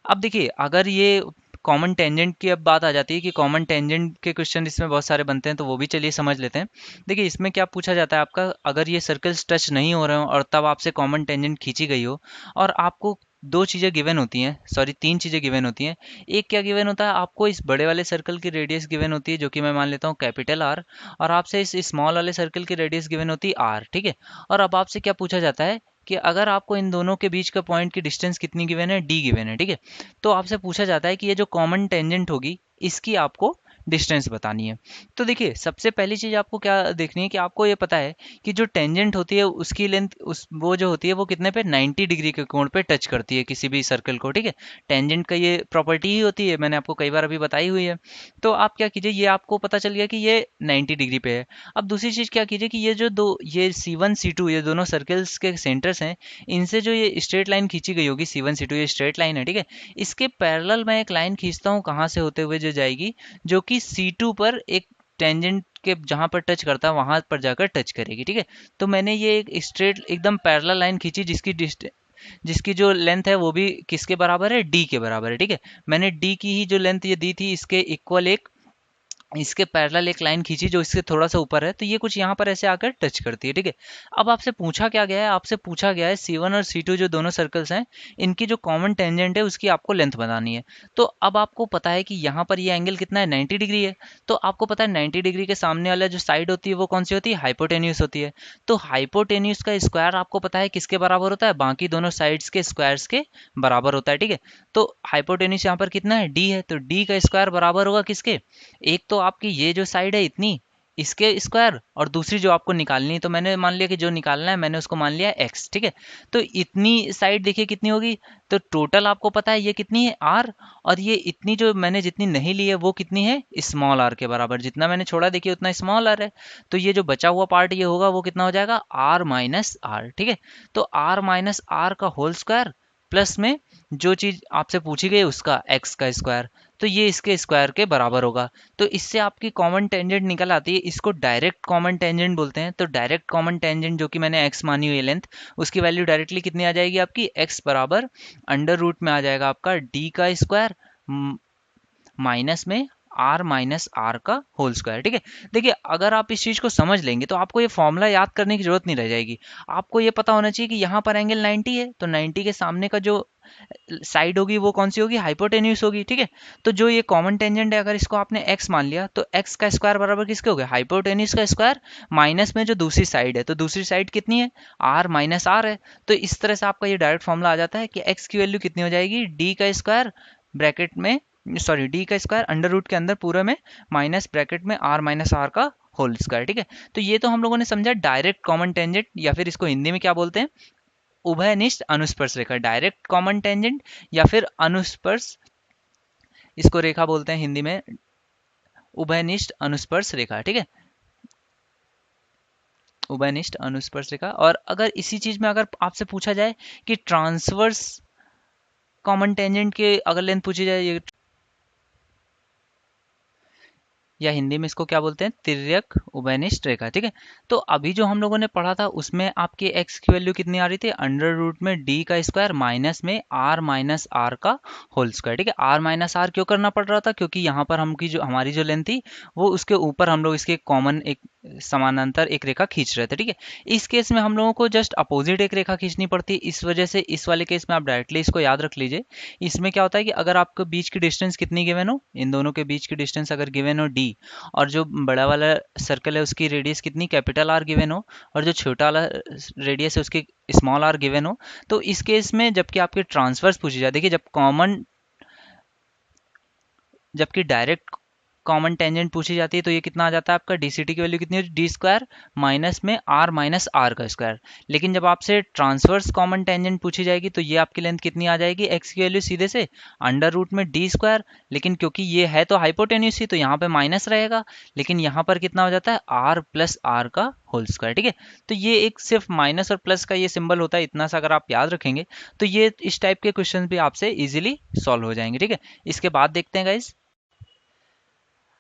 अब देखिए अगर ये कॉमन टेंजेंट की अब बात आ जाती है कि कॉमन टेंजेंट के क्वेश्चन इसमें बहुत सारे बनते हैं, तो वो भी चलिए समझ लेते हैं। देखिए इसमें क्या पूछा जाता है आपका, अगर ये सर्कल्स टच नहीं हो रहे हो और तब आपसे कॉमन टेंजेंट खींची गई हो, और आपको दो चीज़ें गिवन होती हैं, सॉरी तीन चीज़ें गिवन होती हैं। एक क्या गिवन होता है आपको, इस बड़े वाले सर्कल की रेडियस गिवन होती है जो कि मैं मान लेता हूँ कैपिटल आर, और आपसे इस स्मॉल वाले सर्कल की रेडियस गिवन होती है आर, ठीक है। और अब आपसे क्या पूछा जाता है कि अगर आपको इन दोनों के बीच का पॉइंट की डिस्टेंस कितनी गिवन है, डी गिवन है, ठीक है। तो आपसे पूछा जाता है कि ये जो कॉमन टेंजेंट होगी इसकी आपको डिस्टेंस बतानी है। तो देखिए सबसे पहली चीज आपको क्या देखनी है कि आपको ये पता है कि जो टेंजेंट होती है उसकी लेंथ, उस वो जो होती है वो कितने पे, 90 डिग्री के कोण पे टच करती है किसी भी सर्कल को, ठीक है। टेंजेंट का ये प्रॉपर्टी ही होती है, मैंने आपको कई बार अभी बताई हुई है। तो आप क्या कीजिए, ये आपको पता चल गया कि ये 90 डिग्री पे है। अब दूसरी चीज क्या कीजिए कि ये जो दो, ये C1 C2 ये दोनों सर्कल्स के सेंटर्स हैं, इनसे जो ये स्ट्रेट लाइन खींची गई होगी C1 C2, ये स्ट्रेट लाइन है, ठीक है। इसके पैरेलल मैं एक लाइन खींचता हूँ, कहाँ से होते हुए जो जाएगी, जो कि C2 पर एक टेंजेंट के जहां पर टच करता है वहां पर जाकर टच करेगी, ठीक है। तो मैंने ये एक स्ट्रेट एकदम पैरेलल लाइन खींची जिसकी जो लेंथ है वो भी किसके बराबर है, डी के बराबर है, ठीक है। मैंने डी की ही जो लेंथ ये दी थी इसके इक्वल एक इसके पैरेलल एक लाइन खींची जो इससे थोड़ा सा ऊपर है, तो ये कुछ यहाँ पर ऐसे आकर टच करती है, ठीक है। अब आपसे पूछा क्या गया है, आपसे पूछा गया है C1 और C2 जो दोनों सर्कल्स हैं, इनकी जो कॉमन टेंजेंट है उसकी आपको लेंथ बतानी है। तो अब आपको पता है कि यहाँ पर ये एंगल कितना है, 90 डिग्री है। तो आपको पता है 90 डिग्री के सामने वाला जो साइड होती है वो कौन सी होती है, हाइपोटेन्यूस होती है। तो हाइपोटेन्यूस का स्क्वायर आपको पता है किसके बराबर होता है, बाकी दोनों साइड्स के स्क्वायर्स के बराबर होता है, ठीक है। तो हाइपोटेन्यूस यहाँ पर कितना है, डी है, तो डी का स्क्वायर बराबर होगा किसके, एक तो आपकी ये जो साइड है इतनी, इसके स्क्वायर, और दूसरी जो आपको निकालनी है, तो मैंने मान लिया कि जो निकालना है मैंने उसको मान लिया एक्स, ठीक है। तो इतनी साइड देखिए कितनी होगी, तो टोटल आपको पता है ये कितनी है, आर, और ये इतनी जो मैंने जितनी नहीं ली है वो कितनी है, स्मॉल आर के बराबर, जितना मैंने छोड़ा देखिए उतना स्मॉल आर है। तो ये जो बचा हुआ पार्ट ये होगा वो कितना हो जाएगा, आर माइनस आर, ठीक है। तो आर माइनस आर का होल स्क्वायर प्लस में जो चीज आपसे पूछी गई उसका एक्स का स्क्वायर, तो ये इसके स्क्वायर के बराबर होगा। तो इससे आपकी कॉमन टेंजेंट निकल आती है, इसको डायरेक्ट कॉमन टेंजेंट बोलते हैं। तो डायरेक्ट कॉमन टेंजेंट जो कि मैंने x मानी हुई है लेंथ, उसकी वैल्यू डायरेक्टली कितनी आ जाएगी आपकी, x बराबर अंडर रूट में आ जाएगा आपका d का स्क्वायर माइनस में आर माइनस आर का होल स्क्वायर, ठीक है। देखिए अगर आप इस चीज को समझ लेंगे तो आपको ये फॉर्मूला याद करने की जरूरत नहीं रह जाएगी। आपको ये पता होना चाहिए कि यहाँ पर एंगल 90 है, तो 90 के सामने का जो साइड होगी वो कौन सी होगी, हाइपोटेन्यूस होगी, ठीक है। तो जो ये कॉमन टेंजेंट है अगर इसको आपने x मान लिया तो x का स्क्वायर बराबर किसके हो गया, हाइपोटेन्यूस का स्क्वायर माइनस में जो दूसरी साइड है, तो दूसरी साइड कितनी है, r माइनस आर है। तो इस तरह से आपका ये डायरेक्ट फॉर्मूला आ जाता है कि x की वैल्यू कितनी हो जाएगी, d का स्क्वायर ब्रैकेट में, सॉरी डी का स्क्वायर अंडर रूट के अंदर पूरे में माइनस ब्रैकेट में आर माइनस आर का होल स्क्वायर, ठीक है। तो ये तो हम लोगों ने समझा डायरेक्ट कॉमन टेंजेंट, या फिर इसको हिंदी में क्या बोलते हैं, उभयनिष्ठ अनुस्पर्श रेखा, डायरेक्ट कॉमन टेंजेंट या फिर अनुस्पर्श, इसको रेखा बोलते हैं हिंदी में, उभयनिष्ठ अनुस्पर्श रेखा, ठीक है, उभयनिष्ठ अनुस्पर्श रेखा। और अगर इसी चीज में अगर आपसे पूछा जाए कि ट्रांसवर्स कॉमन टेंजेंट के अगर लेंथ पूछी जाए, ये या हिंदी में इसको क्या बोलते हैं, तिर्यक उभयनिष्ठ रेखा, ठीक है। तो अभी जो हम लोगों ने पढ़ा था उसमें आपके x की वैल्यू कितनी आ रही थी, अंडर रूट में d का स्क्वायर माइनस में r माइनस आर का होल स्क्वायर, ठीक है। r माइनस आर क्यों करना पड़ रहा था, क्योंकि यहाँ पर हमकी जो हमारी जो लेंथ थी वो उसके ऊपर हम लोग इसके कॉमन एक समानांतर एक रेखा खींच रहे थे, ठीक है। इस केस में हम लोगों को जस्ट अपोजिट एक रेखा खींचनी पड़ती, इस वजह से इस वाले केस में आप डायरेक्टली इसको याद रख लीजिए। इसमें क्या होता है कि अगर आपको बीच की डिस्टेंस कितनी गिवन हो, इन दोनों के बीच की डिस्टेंस अगर गिवन हो d, और जो बड़ा वाला सर्कल है उसकी रेडियस कितनी, कैपिटल आर गिवन हो, और जो छोटा वाला रेडियस है उसकी स्मॉल आर गिवन हो, तो इस केस में जबकि आपके ट्रांसफर्स पूछी जाए, देखिए जबकि डायरेक्ट कॉमन टेंजेंट पूछी जाती है तो ये कितना आ जाता है आपका, डी सी टी की वैल्यू कितनी होती है, डी स्क्वायर माइनस में आर माइनस आर का स्क्वायर। लेकिन जब आपसे ट्रांसवर्स कॉमन टेंजेंट पूछी जाएगी तो ये आपकी लेंथ कितनी आ जाएगी, एक्स की वैल्यू सीधे से अंडर रूट में डी स्क्वायर, लेकिन क्योंकि ये है तो हाइपोटेन्यूस ही तो यहाँ पे माइनस रहेगा, लेकिन यहाँ पर कितना हो जाता है, आर प्लस आर का होल स्क्वायर, ठीक है। तो ये एक सिर्फ माइनस और प्लस का ये सिंबल होता है, इतना सा अगर आप याद रखेंगे तो ये इस टाइप के क्वेश्चन भी आपसे इजिली सॉल्व हो जाएंगे, ठीक है। इसके बाद देखते हैं गाइज।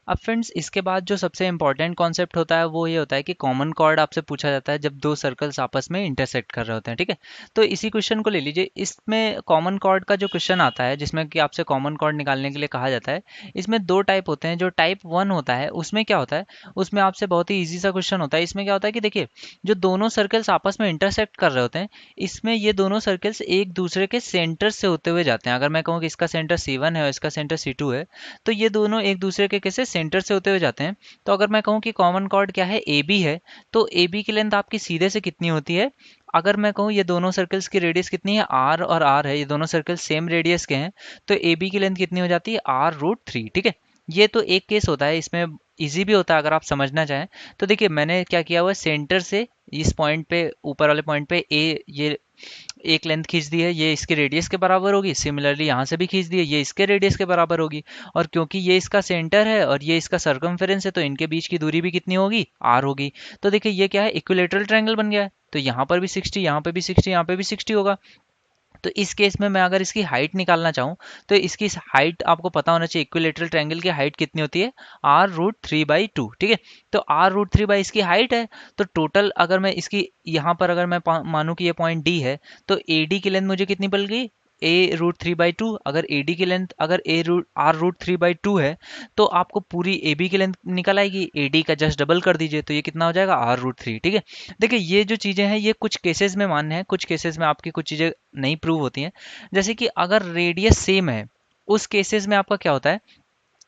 अब फ्रेंड्स इसके बाद जो सबसे इंपॉर्टेंट कॉन्सेप्ट होता है वो ये होता है कि कॉमन कॉर्ड आपसे पूछा जाता है जब दो सर्कल्स आपस में इंटरसेक्ट कर रहे होते हैं, ठीक है। तो इसी क्वेश्चन को ले लीजिए, इसमें कॉमन कॉर्ड का जो क्वेश्चन आता है जिसमें कि आपसे कॉमन कॉर्ड निकालने के लिए कहा जाता है, इसमें दो टाइप होते हैं। जो टाइप 1 होता है उसमें क्या होता है, उसमें आपसे बहुत ही ईजी सा क्वेश्चन होता है। इसमें क्या होता है कि देखिए जो दोनों सर्कल्स आपस में इंटरसेक्ट कर रहे होते हैं, इसमें ये दोनों सर्कल्स एक दूसरे के सेंटर से होते हुए जाते हैं। अगर मैं कहूँ कि इसका सेंटर C1 है और इसका सेंटर C2 है, तो ये दोनों एक दूसरे के कैसे सेंटर से होते हुए जाते हैं। तो अगर मैं कहूँ कि कॉमन कॉर्ड क्या है, ए बी है, तो ए बी की लेंथ आपकी सीधे से कितनी होती है, अगर मैं कहूँ ये दोनों सर्कल्स की रेडियस कितनी है, आर और आर है, ये दोनों सर्कल सेम रेडियस के हैं, तो ए बी की लेंथ कितनी हो जाती है, आर रूट 3, ठीक है। ये तो एक केस होता है, इसमें इजी भी होता है अगर आप समझना चाहें तो। देखिए मैंने क्या किया हुआ है, सेंटर से इस पॉइंट पे, ऊपर वाले पॉइंट पे ए, ये एक लेंथ खींच दी है, ये इसके रेडियस के बराबर होगी। सिमिलरली यहाँ से भी खींच दी है, ये इसके रेडियस के बराबर होगी। और क्योंकि ये इसका सेंटर है और ये इसका सर्कमफेरेंस है, तो इनके बीच की दूरी भी कितनी होगी, आर होगी। तो देखिए ये क्या है, इक्विलेटरल ट्रायंगल बन गया है। तो यहाँ पर भी 60, यहाँ पे भी 60, यहाँ पे भी 60 होगा। तो इस केस में मैं अगर इसकी हाइट निकालना चाहूँ तो इसकी हाइट आपको पता होना चाहिए, इक्विलेटरल ट्रायंगल की हाइट कितनी होती है, आर रूट 3/2, ठीक है। तो आर रूट 3 बाई इसकी हाइट है। तो टोटल अगर मैं इसकी यहाँ पर अगर मैं मानूँ कि ये पॉइंट डी है, तो ए डी की लेंथ मुझे कितनी पड़ गई, a√3/2, अगर AD की लेंथ अगर r√3/2 है तो आपको पूरी AB की लेंथ निकल आएगी, AD का जस्ट डबल कर दीजिए तो ये कितना हो जाएगा r√3। ठीक है, देखिए ये जो चीज़ें हैं ये कुछ केसेस में मान्य है, कुछ केसेस में आपकी कुछ चीज़ें नहीं प्रूव होती हैं। जैसे कि अगर रेडियस सेम है उस केसेस में आपका क्या होता है,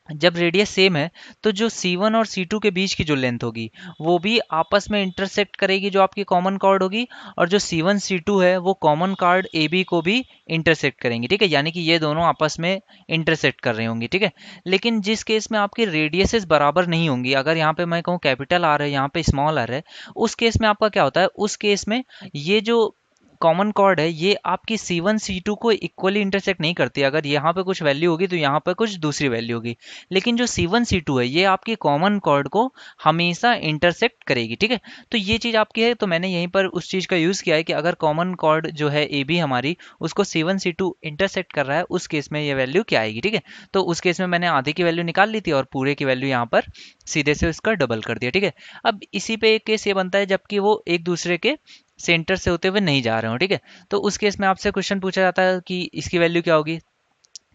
जब रेडियस सेम है तो जो C1 और C2 के बीच की जो लेंथ होगी वो भी आपस में इंटरसेक्ट करेगी, जो आपकी कॉमन कॉर्ड होगी, और जो C1 C2 है वो कॉमन कॉर्ड AB को भी इंटरसेक्ट करेंगी। ठीक है, यानी कि ये दोनों आपस में इंटरसेक्ट कर रही होंगी। ठीक है, लेकिन जिस केस में आपकी रेडियसेस बराबर नहीं होंगी, अगर यहाँ पे मैं कहूँ कैपिटल आर है, यहाँ पे स्मॉल आर है, उस केस में आपका क्या होता है, उस केस में ये जो कॉमन कॉर्ड है ये आपकी C1 C2 को इक्वली इंटरसेक्ट नहीं करती। अगर यहाँ पे कुछ वैल्यू होगी तो यहाँ पे कुछ दूसरी वैल्यू होगी, लेकिन जो C1 C2 है ये आपकी कॉमन कॉर्ड को हमेशा इंटरसेक्ट करेगी। ठीक है, तो ये चीज़ आपकी है, तो मैंने यहीं पर उस चीज़ का यूज़ किया है कि अगर कॉमन कॉर्ड जो है AB हमारी उसको C1 C2 इंटरसेक्ट कर रहा है, उस केस में ये वैल्यू क्या आएगी। ठीक है, तो उस केस में मैंने आधे की वैल्यू निकाल ली थी और पूरे की वैल्यू यहाँ पर सीधे से उसका डबल कर दिया। ठीक है, अब इसी पे एक केस ये बनता है जबकि वो एक दूसरे के सेंटर से होते हुए नहीं जा रहे हो। ठीक है, तो उस केस में आपसे क्वेश्चन पूछा जाता है कि इसकी वैल्यू क्या होगी।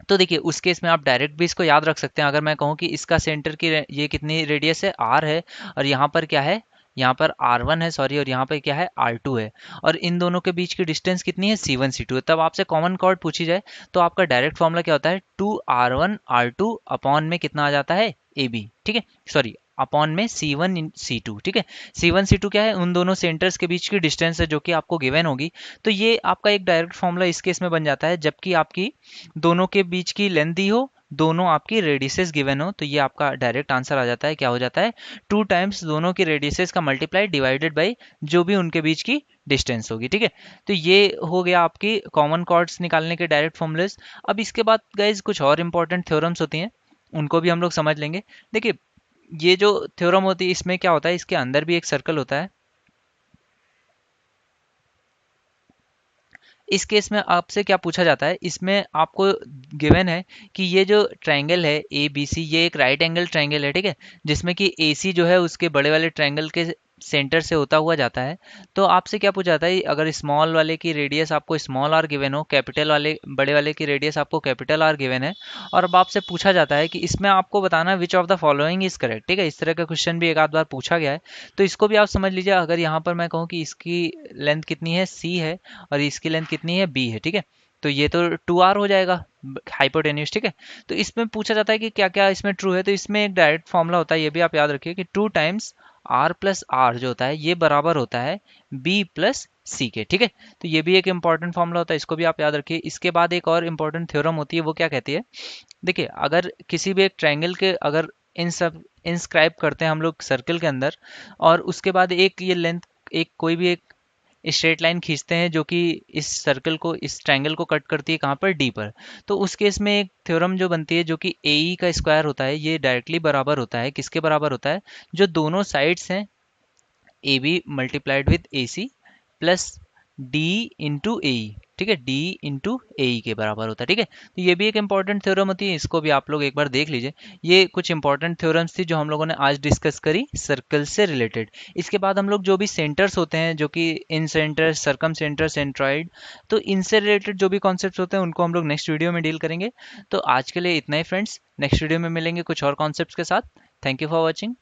तो देखिए उस केस में आप डायरेक्ट भी इसको याद रख सकते हैं। अगर मैं कहूँ कि इसका सेंटर की ये कितनी रेडियस है, R है, और यहाँ पर क्या है, यहाँ पर R1 है सॉरी, और यहाँ पर क्या है R2 है, और इन दोनों के बीच की डिस्टेंस कितनी है C1 C2 है। तब आपसे कॉमन कॉर्ड पूछी जाए तो आपका डायरेक्ट फॉर्मूला क्या होता है, 2R1 R2 अपॉन में कितना आ जाता है AB। ठीक है, सॉरी अपॉन में C1 C2। ठीक है, C1 C2 क्या है, उन दोनों सेंटर्स के बीच की डिस्टेंस है जो कि आपको गिवन होगी। तो ये आपका एक डायरेक्ट फॉर्मूला इस केस में बन जाता है जबकि आपकी दोनों के बीच की लेंथ दी हो, दोनों आपकी रेडियसेस गिवन हो, तो ये आपका डायरेक्ट आंसर आ जाता है। क्या हो जाता है, 2 टाइम्स दोनों की रेडियसेस का मल्टीप्लाई डिवाइडेड बाई जो भी उनके बीच की डिस्टेंस होगी। ठीक है, तो ये हो गया आपकी कॉमन कॉर्ड्स निकालने के डायरेक्ट फॉर्मूलेस। अब इसके बाद गाइज कुछ और इंपॉर्टेंट थ्योरम्स होती हैं, उनको भी हम लोग समझ लेंगे। देखिए ये जो थ्योरम होती है इसमें क्या होता है, इसके अंदर भी एक सर्कल होता है। इस केस में आपसे क्या पूछा जाता है, इसमें आपको गिवन है कि ये जो ट्रायंगल है ए बी सी ये एक राइट एंगल ट्रायंगल है। ठीक है, जिसमें कि ए सी जो है उसके बड़े वाले ट्रायंगल के सेंटर से होता हुआ जाता है। तो आपसे क्या पूछा जाता है, अगर स्मॉल वाले की रेडियस आपको स्मॉल आर गिवन हो, कैपिटल वाले बड़े वाले की रेडियस आपको कैपिटल आर गिवन है, और अब आपसे पूछा जाता है कि इसमें आपको बताना which of the following is correct. ठीक है, इस तरह का क्वेश्चन भी एक आध बार पूछा गया है, तो इसको भी आप समझ लीजिए। अगर यहाँ पर मैं कहूँ कि इसकी लेंथ कितनी है C है और इसकी लेंथ कितनी है B है। ठीक है, तो ये तो 2R हो जाएगा हाइपोटेन्यूज। ठीक है, तो इसमें पूछा जाता है कि क्या क्या इसमें ट्रू है, तो इसमें एक डायरेक्ट फॉर्मूला होता है, ये भी आप याद रखिए कि 2 टाइम्स R प्लस R जो होता है ये बराबर होता है B प्लस C के। ठीक है, तो ये भी एक इंपॉर्टेंट फॉर्मूला होता है, इसको भी आप याद रखिए। इसके बाद एक और इंपॉर्टेंट थ्योरम होती है, वो क्या कहती है, देखिए अगर किसी भी एक ट्रायंगल के अगर इन सब इंस्क्राइब करते हैं हम लोग सर्कल के अंदर, और उसके बाद एक ये लेंथ एक कोई भी एक स्ट्रेट लाइन खींचते हैं जो कि इस सर्कल को इस ट्रायंगल को कट करती है कहाँ पर, डी पर, तो उस केस में एक थ्योरम जो बनती है जो कि ए का स्क्वायर होता है ये डायरेक्टली बराबर होता है, किसके बराबर होता है, जो दोनों साइड्स हैं A B multiplied with A C plus D into A. ठीक है, डी इंटू ए के बराबर होता है। ठीक है, तो ये भी एक इंपॉर्टेंट थ्योरम होती है, इसको भी आप लोग एक बार देख लीजिए। ये कुछ इंपॉर्टेंट थ्योरम्स थी जो हम लोगों ने आज डिस्कस करी सर्कल से रिलेटेड। इसके बाद हम लोग जो भी सेंटर्स होते हैं जो कि इन सेंटर सरकम सेंटर सेंट्रॉइड, तो इनसे रिलेटेड जो भी कॉन्सेप्ट होते हैं उनको हम लोग नेक्स्ट वीडियो में डील करेंगे। तो आज के लिए इतना ही फ्रेंड्स, नेक्स्ट वीडियो में मिलेंगे कुछ और कॉन्सेप्ट के साथ। Thank you for watching.